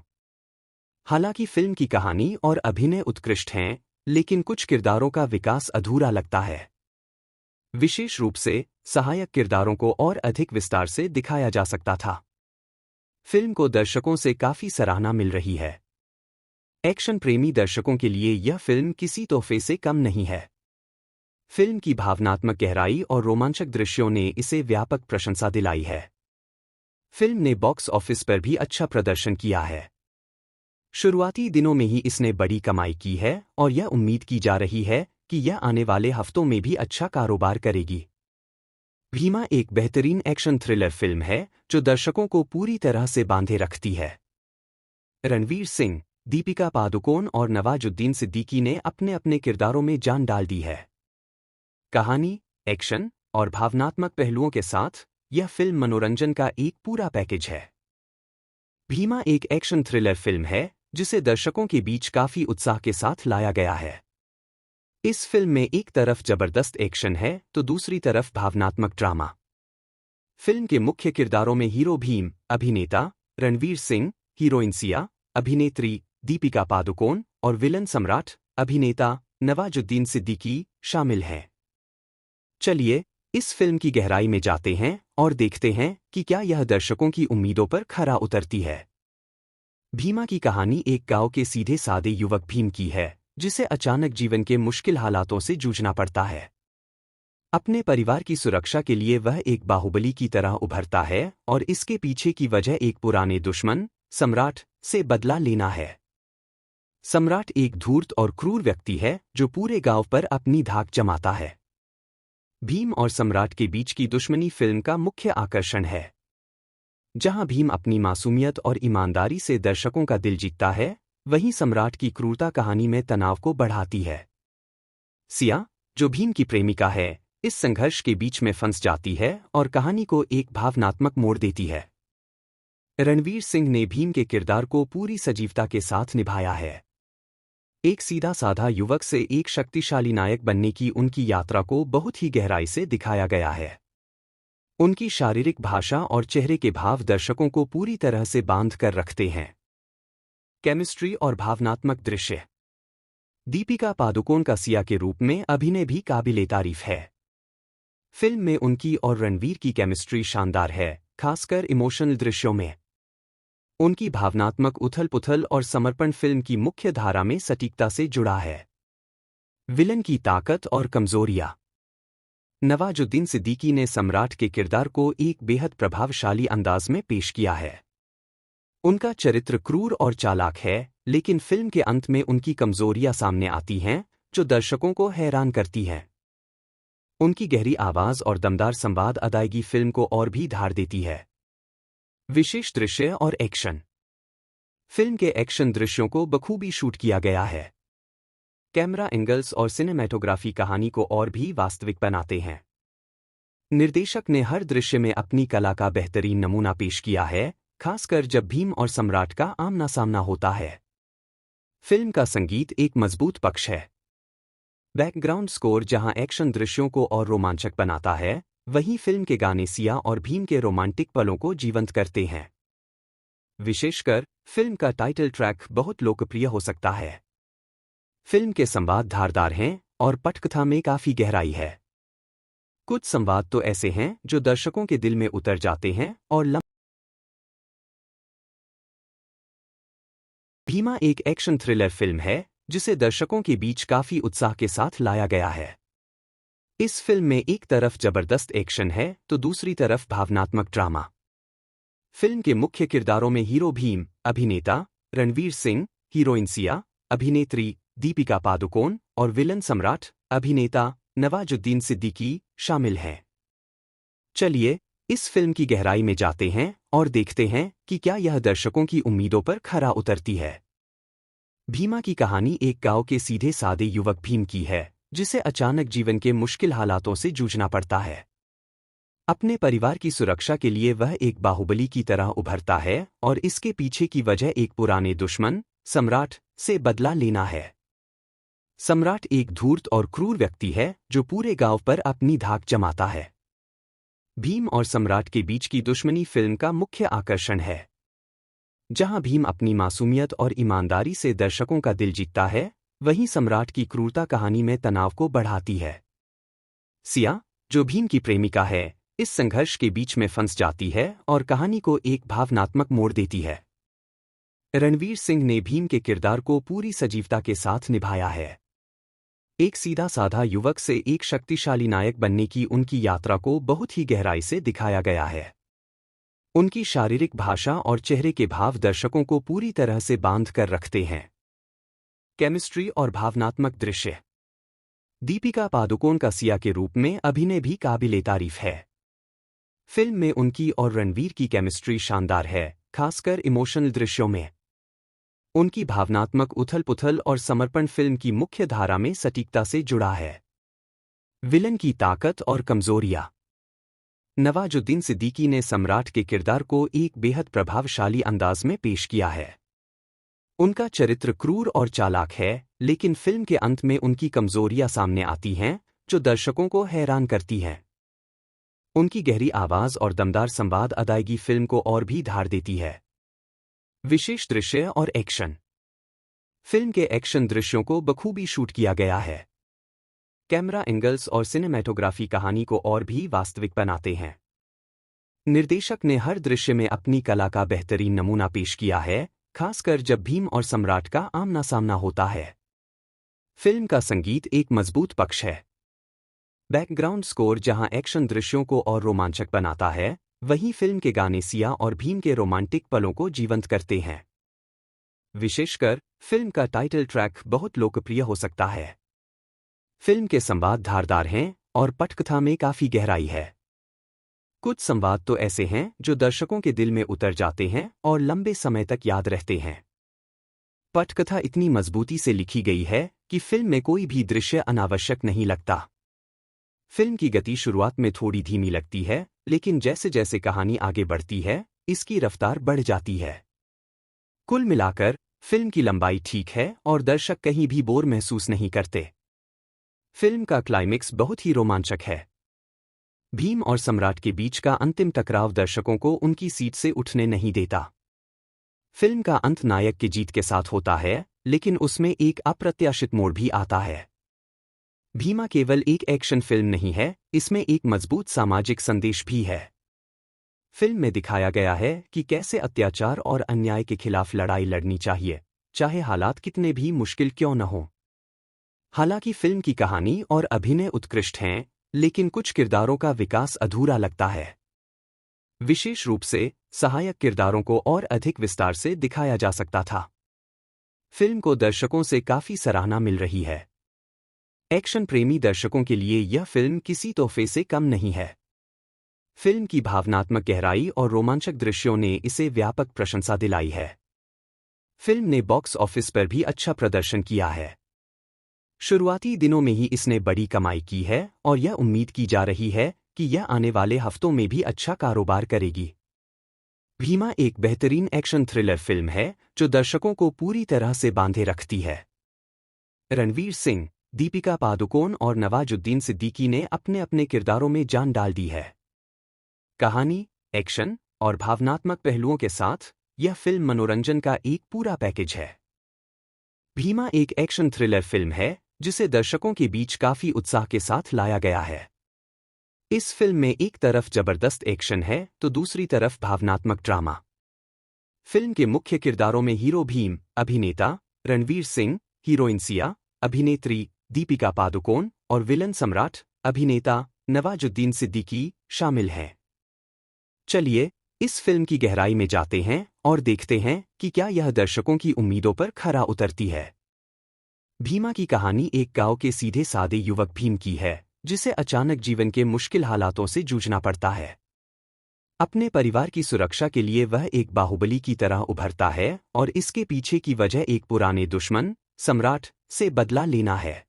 हालांकि फिल्म की कहानी और अभिनय उत्कृष्ट हैं, लेकिन कुछ किरदारों का विकास अधूरा लगता है। विशेष रूप से सहायक किरदारों को और अधिक विस्तार से दिखाया जा सकता था। फिल्म को दर्शकों से काफी सराहना मिल रही है। एक्शन प्रेमी दर्शकों के लिए यह फिल्म किसी तोहफे से कम नहीं है। फिल्म की भावनात्मक गहराई और रोमांचक दृश्यों ने इसे व्यापक प्रशंसा दिलाई है। फिल्म ने बॉक्स ऑफिस पर भी अच्छा प्रदर्शन किया है। शुरुआती दिनों में ही इसने बड़ी कमाई की है और यह उम्मीद की जा रही है कि यह आने वाले हफ्तों में भी अच्छा कारोबार करेगी। भीमा एक बेहतरीन एक्शन थ्रिलर फिल्म है जो दर्शकों को पूरी तरह से बांधे रखती है। रणवीर सिंह, दीपिका पादुकोण और नवाजुद्दीन सिद्दीकी ने अपने अपने किरदारों में जान डाल दी है। कहानी, एक्शन और भावनात्मक पहलुओं के साथ यह फिल्म मनोरंजन का एक पूरा पैकेज है। भीमा एक एक्शन थ्रिलर फिल्म है जिसे दर्शकों के बीच काफी उत्साह के साथ लाया गया है। इस फिल्म में एक तरफ जबरदस्त एक्शन है तो दूसरी तरफ भावनात्मक ड्रामा। फिल्म के मुख्य किरदारों में हीरो भीम, अभिनेता रणवीर सिंह, हीरोइन सिया, अभिनेत्री दीपिका पादुकोण और विलन सम्राट, अभिनेता नवाजुद्दीन सिद्दीकी शामिल हैं। चलिए इस फिल्म की गहराई में जाते हैं और देखते हैं कि क्या यह दर्शकों की उम्मीदों पर खरा उतरती है। भीमा की कहानी एक गांव के सीधे सादे युवक भीम की है, जिसे अचानक जीवन के मुश्किल हालातों से जूझना पड़ता है। अपने परिवार की सुरक्षा के लिए वह एक बाहुबली की तरह उभरता है और इसके पीछे की वजह एक पुराने दुश्मन, सम्राट, से बदला लेना है। सम्राट एक धूर्त और क्रूर व्यक्ति है जो पूरे गांव पर अपनी धाक जमाता है। भीम और सम्राट के बीच की दुश्मनी फिल्म का मुख्य आकर्षण है। जहां भीम अपनी मासूमियत और ईमानदारी से दर्शकों का दिल जीतता है, वहीं सम्राट की क्रूरता कहानी में तनाव को बढ़ाती है। सिया, जो भीम की प्रेमिका है, इस संघर्ष के बीच में फंस जाती है और कहानी को एक भावनात्मक मोड़ देती है। रणवीर सिंह ने भीम के किरदार को पूरी सजीवता के साथ निभाया है। एक सीधा साधा युवक से एक शक्तिशाली नायक बनने की उनकी यात्रा को बहुत ही गहराई से दिखाया गया है। उनकी शारीरिक भाषा और चेहरे के भाव दर्शकों को पूरी तरह से बांध कर रखते हैं। केमिस्ट्री और भावनात्मक दृश्य। दीपिका पादुकोण का सिया के रूप में अभिनय भी काबिले तारीफ है। फिल्म में उनकी और रणवीर की केमिस्ट्री शानदार है, खासकर इमोशनल दृश्यों में। उनकी भावनात्मक उथल-पुथल और समर्पण फिल्म की मुख्य धारा में सटीकता से जुड़ा है। विलन की ताकत और कमजोरियां। नवाजुद्दीन सिद्दीकी ने सम्राट के किरदार को एक बेहद प्रभावशाली अंदाज में पेश किया है। उनका चरित्र क्रूर और चालाक है, लेकिन फिल्म के अंत में उनकी कमजोरियां सामने आती हैं, जो दर्शकों को हैरान करती हैं। उनकी गहरी आवाज और दमदार संवाद अदायगी फिल्म को और भी धार देती है। विशेष दृश्य और एक्शन। फिल्म के एक्शन दृश्यों को बखूबी शूट किया गया है। कैमरा एंगल्स और सिनेमैटोग्राफी कहानी को और भी वास्तविक बनाते हैं। निर्देशक ने हर दृश्य में अपनी कला का बेहतरीन नमूना पेश किया है, खासकर जब भीम और सम्राट का आमना सामना होता है। फिल्म का संगीत एक मजबूत पक्ष है। बैकग्राउंड स्कोर जहां एक्शन दृश्यों को और रोमांचक बनाता है, वहीं फिल्म के गाने सिया और भीम के रोमांटिक पलों को जीवंत करते हैं। विशेषकर फिल्म का टाइटल ट्रैक बहुत लोकप्रिय हो सकता है। फिल्म के संवाद धारदार हैं और पटकथा में काफी गहराई है। कुछ संवाद तो ऐसे हैं जो दर्शकों के दिल में उतर जाते हैं और भीमा एक एक्शन थ्रिलर फिल्म है जिसे दर्शकों के बीच काफी उत्साह के साथ लाया गया है। इस फिल्म में एक तरफ जबरदस्त एक्शन है तो दूसरी तरफ भावनात्मक ड्रामा। फिल्म के मुख्य किरदारों में हीरो भीम, अभिनेता रणवीर सिंह, हीरोइन सिया, अभिनेत्री दीपिका पादुकोण और विलन सम्राट, अभिनेता नवाजुद्दीन सिद्दीकी शामिल हैं। चलिए इस फिल्म की गहराई में जाते हैं और देखते हैं कि क्या यह दर्शकों की उम्मीदों पर खरा उतरती है। भीमा की कहानी एक गांव के सीधे सादे युवक भीम की है, जिसे अचानक जीवन के मुश्किल हालातों से जूझना पड़ता है। अपने परिवार की सुरक्षा के लिए वह एक बाहुबली की तरह उभरता है और इसके पीछे की वजह एक पुराने दुश्मन, सम्राट, से बदला लेना है। सम्राट एक धूर्त और क्रूर व्यक्ति है जो पूरे गांव पर अपनी धाक जमाता है। भीम और सम्राट के बीच की दुश्मनी फिल्म का मुख्य आकर्षण है। जहां भीम अपनी मासूमियत और ईमानदारी से दर्शकों का दिल जीतता है, वहीं सम्राट की क्रूरता कहानी में तनाव को बढ़ाती है। सिया, जो भीम की प्रेमिका है, इस संघर्ष के बीच में फंस जाती है और कहानी को एक भावनात्मक मोड़ देती है। रणवीर सिंह ने भीम के किरदार को पूरी सजीवता के साथ निभाया है। एक सीधा साधा युवक से एक शक्तिशाली नायक बनने की उनकी यात्रा को बहुत ही गहराई से दिखाया गया है। उनकी शारीरिक भाषा और चेहरे के भाव दर्शकों को पूरी तरह से बांध कर रखते हैं। केमिस्ट्री और भावनात्मक दृश्य। दीपिका पादुकोण का सिया के रूप में अभिनय भी काबिले तारीफ है। फिल्म में उनकी और रणवीर की केमिस्ट्री शानदार है, खासकर इमोशनल दृश्यों में। उनकी भावनात्मक उथल-पुथल और समर्पण फिल्म की मुख्य धारा में सटीकता से जुड़ा है। विलन की ताकत और कमजोरियां। नवाजुद्दीन सिद्दीकी ने सम्राट के किरदार को एक बेहद प्रभावशाली अंदाज में पेश किया है। उनका चरित्र क्रूर और चालाक है, लेकिन फिल्म के अंत में उनकी कमजोरियां सामने आती हैं, जो दर्शकों को हैरान करती हैं। उनकी गहरी आवाज और दमदार संवाद अदायगी फिल्म को और भी धार देती है। विशेष दृश्य और एक्शन। फिल्म के एक्शन दृश्यों को बखूबी शूट किया गया है। कैमरा एंगल्स और सिनेमैटोग्राफी कहानी को और भी वास्तविक बनाते हैं। निर्देशक ने हर दृश्य में अपनी कला का बेहतरीन नमूना पेश किया है, खासकर जब भीम और सम्राट का आमना सामना होता है। फिल्म का संगीत एक मजबूत पक्ष है। बैकग्राउंड स्कोर जहां एक्शन दृश्यों को और रोमांचक बनाता है, वहीं फिल्म के गाने सिया और भीम के रोमांटिक पलों को जीवंत करते हैं। विशेषकर फिल्म का टाइटल ट्रैक बहुत लोकप्रिय हो सकता है। फिल्म के संवाद धारदार हैं और पटकथा में काफी गहराई है। कुछ संवाद तो ऐसे हैं जो दर्शकों के दिल में उतर जाते हैं और लंबे समय तक याद रहते हैं। पटकथा इतनी मजबूती से लिखी गई है कि फिल्म में कोई भी दृश्य अनावश्यक नहीं लगता। फिल्म की गति शुरुआत में थोड़ी धीमी लगती है, लेकिन जैसे जैसे कहानी आगे बढ़ती है, इसकी रफ्तार बढ़ जाती है। कुल मिलाकर फिल्म की लंबाई ठीक है और दर्शक कहीं भी बोर महसूस नहीं करते। फिल्म का क्लाइमेक्स बहुत ही रोमांचक है। भीम और सम्राट के बीच का अंतिम टकराव दर्शकों को उनकी सीट से उठने नहीं देता। फिल्म का अंत नायक की जीत के साथ होता है, लेकिन उसमें एक अप्रत्याशित मोड़ भी आता है। भीमा केवल एक एक्शन फिल्म नहीं है, इसमें एक मजबूत सामाजिक संदेश भी है। फिल्म में दिखाया गया है कि कैसे अत्याचार और अन्याय के खिलाफ लड़ाई लड़नी चाहिए, चाहे हालात कितने भी मुश्किल क्यों न हों। हालांकि फिल्म की कहानी और अभिनय उत्कृष्ट हैं, लेकिन कुछ किरदारों का विकास अधूरा लगता है। विशेष रूप से सहायक किरदारों को और अधिक विस्तार से दिखाया जा सकता था। फिल्म को दर्शकों से काफी सराहना मिल रही है। एक्शन प्रेमी दर्शकों के लिए यह फिल्म किसी तोहफे से कम नहीं है। फिल्म की भावनात्मक गहराई और रोमांचक दृश्यों ने इसे व्यापक प्रशंसा दिलाई है। फिल्म ने बॉक्स ऑफिस पर भी अच्छा प्रदर्शन किया है। शुरुआती दिनों में ही इसने बड़ी कमाई की है और यह उम्मीद की जा रही है कि यह आने वाले हफ्तों में भी अच्छा कारोबार करेगी। भीमा एक बेहतरीन एक्शन थ्रिलर फिल्म है जो दर्शकों को पूरी तरह से बांधे रखती है। रणवीर सिंह, दीपिका पादुकोण और नवाजुद्दीन सिद्दीकी ने अपने अपने किरदारों में जान डाल दी है। कहानी, एक्शन और भावनात्मक पहलुओं के साथ यह फिल्म मनोरंजन का एक पूरा पैकेज है। भीमा एक एक्शन थ्रिलर फिल्म है जिसे दर्शकों के बीच काफी उत्साह के साथ लाया गया है। इस फिल्म में एक तरफ जबरदस्त एक्शन है तो दूसरी तरफ भावनात्मक ड्रामा। फिल्म के मुख्य किरदारों में हीरो भीम, अभिनेता रणवीर सिंह, हीरोइन सिया, अभिनेत्री दीपिका पादुकोण और विलन सम्राट, अभिनेता नवाजुद्दीन सिद्दीकी शामिल हैं। चलिए इस फिल्म की गहराई में जाते हैं और देखते हैं कि क्या यह दर्शकों की उम्मीदों पर खरा उतरती है। भीमा की कहानी एक गांव के सीधे सादे युवक भीम की है जिसे अचानक जीवन के मुश्किल हालातों से जूझना पड़ता है। अपने परिवार की सुरक्षा के लिए वह एक बाहुबली की तरह उभरता है और इसके पीछे की वजह एक पुराने दुश्मन, सम्राट, से बदला लेना है।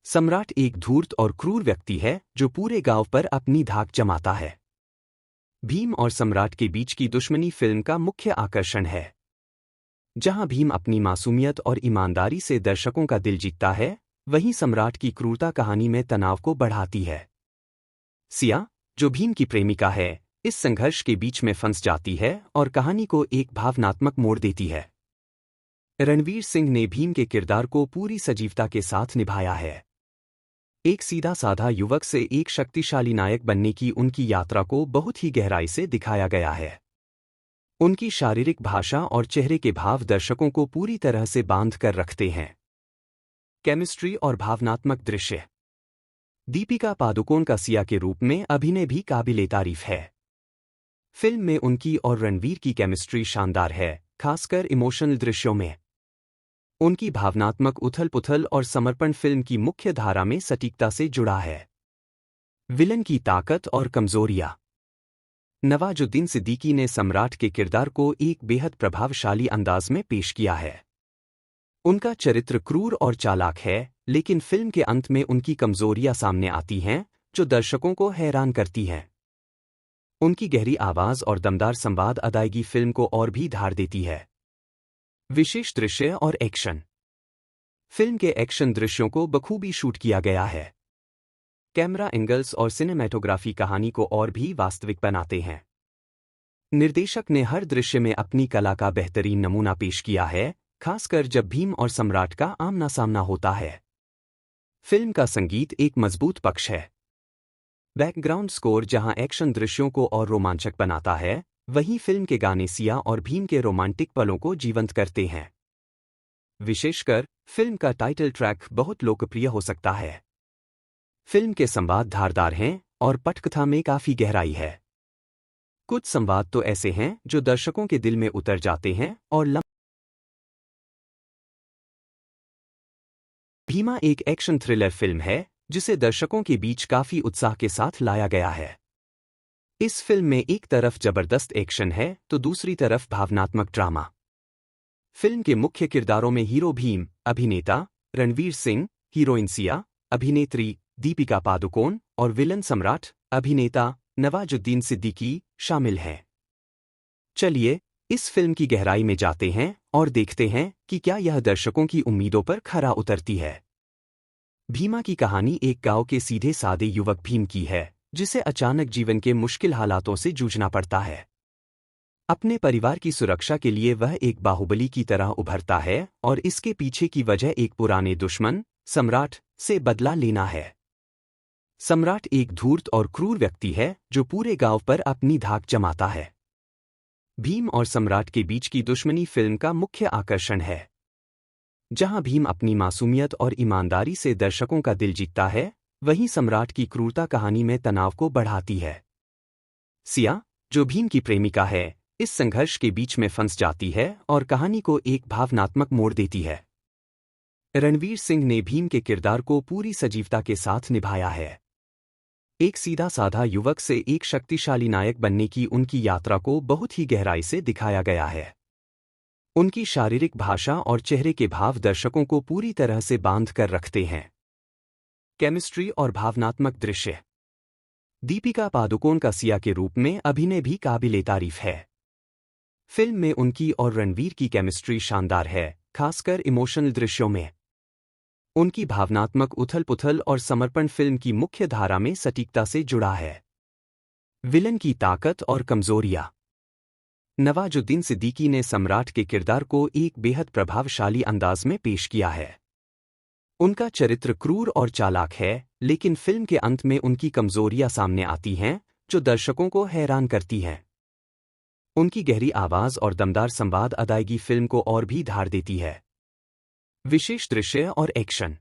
सम्राट एक धूर्त और क्रूर व्यक्ति है जो पूरे गांव पर अपनी धाक जमाता है। भीम और सम्राट के बीच की दुश्मनी फिल्म का मुख्य आकर्षण है। जहां भीम अपनी मासूमियत और ईमानदारी से दर्शकों का दिल जीतता है, वहीं सम्राट की क्रूरता कहानी में तनाव को बढ़ाती है। सिया, जो भीम की प्रेमिका है, इस संघर्ष के बीच में फंस जाती है और कहानी को एक भावनात्मक मोड़ देती है। रणवीर सिंह ने भीम के किरदार को पूरी सजीवता के साथ निभाया है। एक सीधा साधा युवक से एक शक्तिशाली नायक बनने की उनकी यात्रा को बहुत ही गहराई से दिखाया गया है। उनकी शारीरिक भाषा और चेहरे के भाव दर्शकों को पूरी तरह से बांध कर रखते हैं। केमिस्ट्री और भावनात्मक दृश्य। दीपिका पादुकोण का सिया के रूप में अभिनय भी काबिले-तारीफ है। फिल्म में उनकी और रणवीर की केमिस्ट्री शानदार है, खासकर इमोशनल दृश्यों में। उनकी भावनात्मक उथल-पुथल और समर्पण फिल्म की मुख्य धारा में सटीकता से जुड़ा है। विलन की ताकत और कमजोरियां। नवाजुद्दीन सिद्दीकी ने सम्राट के किरदार को एक बेहद प्रभावशाली अंदाज में पेश किया है। उनका चरित्र क्रूर और चालाक है, लेकिन फिल्म के अंत में उनकी कमजोरियां सामने आती हैं, जो दर्शकों को हैरान करती हैं। उनकी गहरी आवाज और दमदार संवाद अदायगी फिल्म को और भी धार देती है। विशेष दृश्य और एक्शन। फिल्म के एक्शन दृश्यों को बखूबी शूट किया गया है। कैमरा एंगल्स और सिनेमैटोग्राफी कहानी को और भी वास्तविक बनाते हैं। निर्देशक ने हर दृश्य में अपनी कला का बेहतरीन नमूना पेश किया है, खासकर जब भीम और सम्राट का आमना सामना होता है। फिल्म का संगीत एक मजबूत पक्ष है। बैकग्राउंड स्कोर जहां एक्शन दृश्यों को और रोमांचक बनाता है, वहीं फिल्म के गाने सिया और भीम के रोमांटिक पलों को जीवंत करते हैं। विशेषकर फिल्म का टाइटल ट्रैक बहुत लोकप्रिय हो सकता है। फिल्म के संवाद धारदार हैं और पटकथा में काफी गहराई है। कुछ संवाद तो ऐसे हैं जो दर्शकों के दिल में उतर जाते हैं और भीमा एक एक्शन थ्रिलर फिल्म है जिसे दर्शकों के बीच काफी उत्साह के साथ लाया गया है। इस फिल्म में एक तरफ जबरदस्त एक्शन है तो दूसरी तरफ भावनात्मक ड्रामा। फिल्म के मुख्य किरदारों में हीरो भीम, अभिनेता रणवीर सिंह, हीरोइन सिया, अभिनेत्री दीपिका पादुकोण और विलन सम्राट, अभिनेता नवाजुद्दीन सिद्दीकी शामिल हैं। चलिए इस फिल्म की गहराई में जाते हैं और देखते हैं कि क्या यह दर्शकों की उम्मीदों पर खरा उतरती है। भीमा की कहानी एक गांव के सीधे सादे युवक भीम की है, जिसे अचानक जीवन के मुश्किल हालातों से जूझना पड़ता है। अपने परिवार की सुरक्षा के लिए वह एक बाहुबली की तरह उभरता है और इसके पीछे की वजह एक पुराने दुश्मन, सम्राट से बदला लेना है। सम्राट एक धूर्त और क्रूर व्यक्ति है जो पूरे गांव पर अपनी धाक जमाता है। भीम और सम्राट के बीच की दुश्मनी फिल्म का मुख्य आकर्षण है। जहां भीम अपनी मासूमियत और ईमानदारी से दर्शकों का दिल जीतता है, वहीं सम्राट की क्रूरता कहानी में तनाव को बढ़ाती है। सिया, जो भीम की प्रेमिका है, इस संघर्ष के बीच में फंस जाती है और कहानी को एक भावनात्मक मोड़ देती है। रणवीर सिंह ने भीम के किरदार को पूरी सजीवता के साथ निभाया है। एक सीधा साधा युवक से एक शक्तिशाली नायक बनने की उनकी यात्रा को बहुत ही गहराई से दिखाया गया है। उनकी शारीरिक भाषा और चेहरे के भाव दर्शकों को पूरी तरह से बांध कर रखते हैं। केमिस्ट्री और भावनात्मक दृश्य। दीपिका पादुकोण का सिया के रूप में अभिनय भी काबिल-ए-तारीफ है। फिल्म में उनकी और रणवीर की केमिस्ट्री शानदार है, खासकर इमोशनल दृश्यों में। उनकी भावनात्मक उथल-पुथल और समर्पण फिल्म की मुख्य धारा में सटीकता से जुड़ा है। विलन की ताकत और कमजोरियां। नवाजुद्दीन सिद्दीकी ने सम्राट के किरदार को एक बेहद प्रभावशाली अंदाज में पेश किया है। उनका चरित्र क्रूर और चालाक है, लेकिन फिल्म के अंत में उनकी कमजोरियां सामने आती हैं, जो दर्शकों को हैरान करती हैं। उनकी गहरी आवाज और दमदार संवाद अदायगी फिल्म को और भी धार देती है। विशेष दृश्य और एक्शन।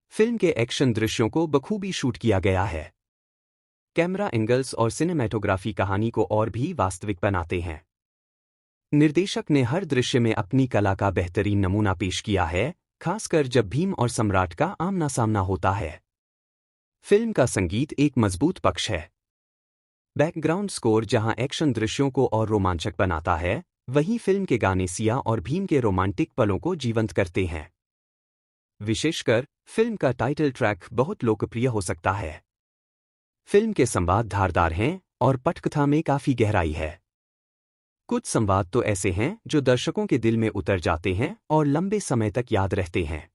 फिल्म के एक्शन दृश्यों को बखूबी शूट किया गया है। कैमरा एंगल्स और सिनेमैटोग्राफी कहानी को और भी वास्तविक बनाते हैं। निर्देशक ने हर दृश्य में अपनी कला का बेहतरीन नमूना पेश किया है, खासकर जब भीम और सम्राट का आमना सामना होता है। फिल्म का संगीत एक मजबूत पक्ष है। बैकग्राउंड स्कोर जहां एक्शन दृश्यों को और रोमांचक बनाता है, वहीं फिल्म के गाने सिया और भीम के रोमांटिक पलों को जीवंत करते हैं। विशेषकर फिल्म का टाइटल ट्रैक बहुत लोकप्रिय हो सकता है। फिल्म के संवाद धारदार हैं और पटकथा में काफी गहराई है। कुछ संवाद तो ऐसे हैं जो दर्शकों के दिल में उतर जाते हैं और लंबे समय तक याद रहते हैं।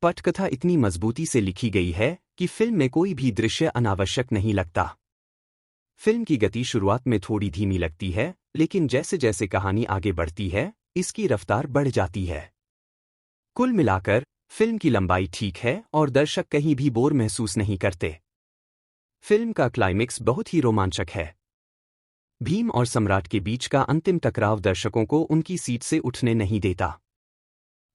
पटकथा इतनी मजबूती से लिखी गई है कि फिल्म में कोई भी दृश्य अनावश्यक नहीं लगता। फिल्म की गति शुरुआत में थोड़ी धीमी लगती है, लेकिन जैसे जैसे कहानी आगे बढ़ती है, इसकी रफ्तार बढ़ जाती है। कुल मिलाकर फिल्म की लंबाई ठीक है और दर्शक कहीं भी बोर महसूस नहीं करते। फिल्म का क्लाइमेक्स बहुत ही रोमांचक है। भीम और सम्राट के बीच का अंतिम टकराव दर्शकों को उनकी सीट से उठने नहीं देता।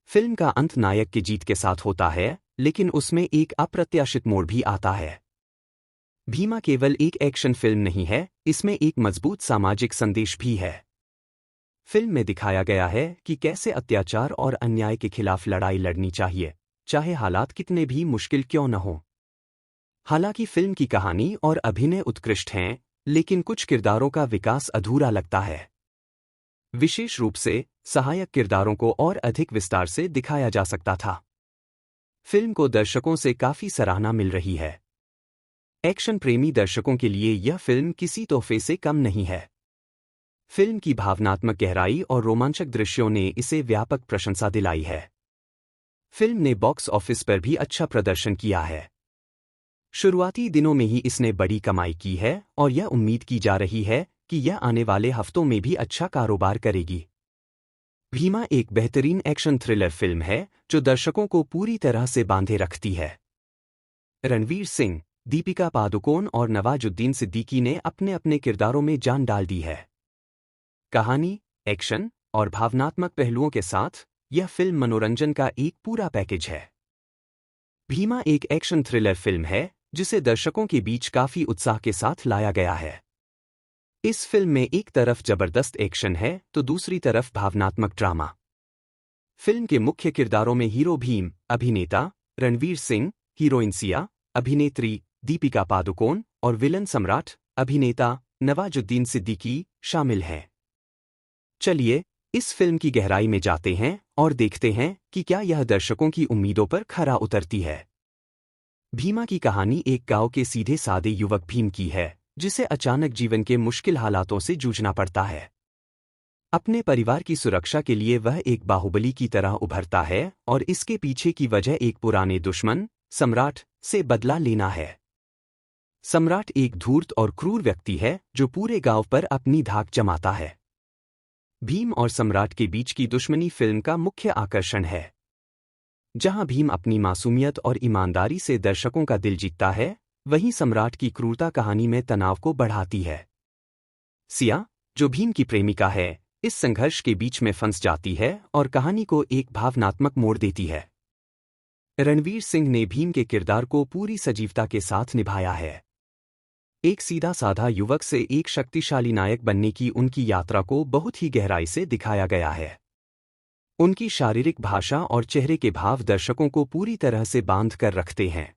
फिल्म का अंत नायक की जीत के साथ होता है, लेकिन उसमें एक अप्रत्याशित मोड़ भी आता है। भीमा केवल एक एक्शन फिल्म नहीं है, इसमें एक मजबूत सामाजिक संदेश भी है। फिल्म में दिखाया गया है कि कैसे अत्याचार और अन्याय के खिलाफ लड़ाई लड़नी चाहिए, चाहे हालात कितने भी मुश्किल क्यों न हों। हालांकि फिल्म की कहानी और अभिनय उत्कृष्ट हैं, लेकिन कुछ किरदारों का विकास अधूरा लगता है। विशेष रूप से सहायक किरदारों को और अधिक विस्तार से दिखाया जा सकता था। फिल्म को दर्शकों से काफी सराहना मिल रही है। एक्शन प्रेमी दर्शकों के लिए यह फिल्म किसी तोहफे से कम नहीं है। फिल्म की भावनात्मक गहराई और रोमांचक दृश्यों ने इसे व्यापक प्रशंसा दिलाई है। फिल्म ने बॉक्स ऑफिस पर भी अच्छा प्रदर्शन किया है। शुरुआती दिनों में ही इसने बड़ी कमाई की है और यह उम्मीद की जा रही है कि यह आने वाले हफ्तों में भी अच्छा कारोबार करेगी। भीमा एक बेहतरीन एक्शन थ्रिलर फिल्म है जो दर्शकों को पूरी तरह से बांधे रखती है। रणवीर सिंह, दीपिका पादुकोण और नवाजुद्दीन सिद्दीकी ने अपने अपने किरदारों में जान डाल दी है। कहानी, एक्शन और भावनात्मक पहलुओं के साथ यह फिल्म मनोरंजन का एक पूरा पैकेज है। भीमा एक एक्शन थ्रिलर फिल्म है जिसे दर्शकों के बीच काफी उत्साह के साथ लाया गया है। इस फिल्म में एक तरफ जबरदस्त एक्शन है तो दूसरी तरफ भावनात्मक ड्रामा। फिल्म के मुख्य किरदारों में हीरो भीम, अभिनेता रणवीर सिंह, हीरोइन सिया, अभिनेत्री दीपिका पादुकोण और विलन सम्राट, अभिनेता नवाजुद्दीन सिद्दीकी शामिल हैं। चलिए इस फिल्म की गहराई में जाते हैं और देखते हैं कि क्या यह दर्शकों की उम्मीदों पर खरा उतरती है। भीमा की कहानी एक गांव के सीधे सादे युवक भीम की है, जिसे अचानक जीवन के मुश्किल हालातों से जूझना पड़ता है। अपने परिवार की सुरक्षा के लिए वह एक बाहुबली की तरह उभरता है और इसके पीछे की वजह एक पुराने दुश्मन, सम्राट, से बदला लेना है। सम्राट एक धूर्त और क्रूर व्यक्ति है जो पूरे गांव पर अपनी धाक जमाता है। भीम और सम्राट के बीच की दुश्मनी फिल्म का मुख्य आकर्षण है। जहां भीम अपनी मासूमियत और ईमानदारी से दर्शकों का दिल जीतता है, वहीं सम्राट की क्रूरता कहानी में तनाव को बढ़ाती है। सिया, जो भीम की प्रेमिका है, इस संघर्ष के बीच में फंस जाती है और कहानी को एक भावनात्मक मोड़ देती है। रणवीर सिंह ने भीम के किरदार को पूरी सजीवता के साथ निभाया है। एक सीधा साधा युवक से एक शक्तिशाली नायक बनने की उनकी यात्रा को बहुत ही गहराई से दिखाया गया है। उनकी शारीरिक भाषा और चेहरे के भाव दर्शकों को पूरी तरह से बांध कर रखते हैं।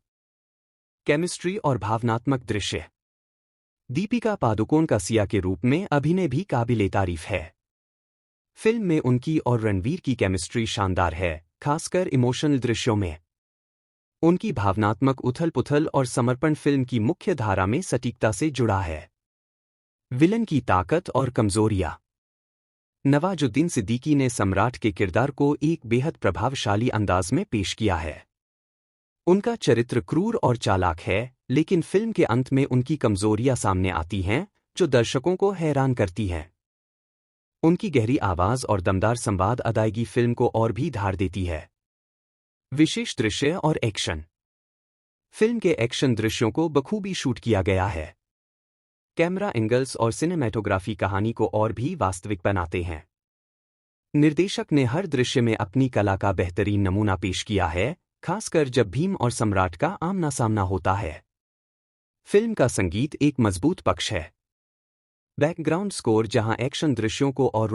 केमिस्ट्री और भावनात्मक दृश्य। दीपिका पादुकोण का सिया के रूप में अभिनय भी काबिले तारीफ है। फिल्म में उनकी और रणवीर की केमिस्ट्री शानदार है, खासकर इमोशनल दृश्यों में। उनकी भावनात्मक उथल-पुथल और समर्पण फिल्म की मुख्य धारा में सटीकता से जुड़ा है। विलन की ताकत और कमजोरियां। नवाजुद्दीन सिद्दीकी ने सम्राट के किरदार को एक बेहद प्रभावशाली अंदाज में पेश किया है। उनका चरित्र क्रूर और चालाक है, लेकिन फिल्म के अंत में उनकी कमजोरियां सामने आती हैं, जो दर्शकों को हैरान करती हैं। उनकी गहरी आवाज और दमदार संवाद अदायगी फिल्म को और भी धार देती है। विशेष दृश्य और एक्शन। फिल्म के एक्शन दृश्यों को बखूबी शूट किया गया है। कैमरा एंगल्स और सिनेमैटोग्राफी कहानी को और भी वास्तविक बनाते हैं। निर्देशक ने हर दृश्य में अपनी कला का बेहतरीन नमूना पेश किया है, खासकर जब भीम और सम्राट का आमना सामना होता है। फिल्म का संगीत एक मजबूत पक्ष है। बैकग्राउंड स्कोर जहां एक्शन दृश्यों को और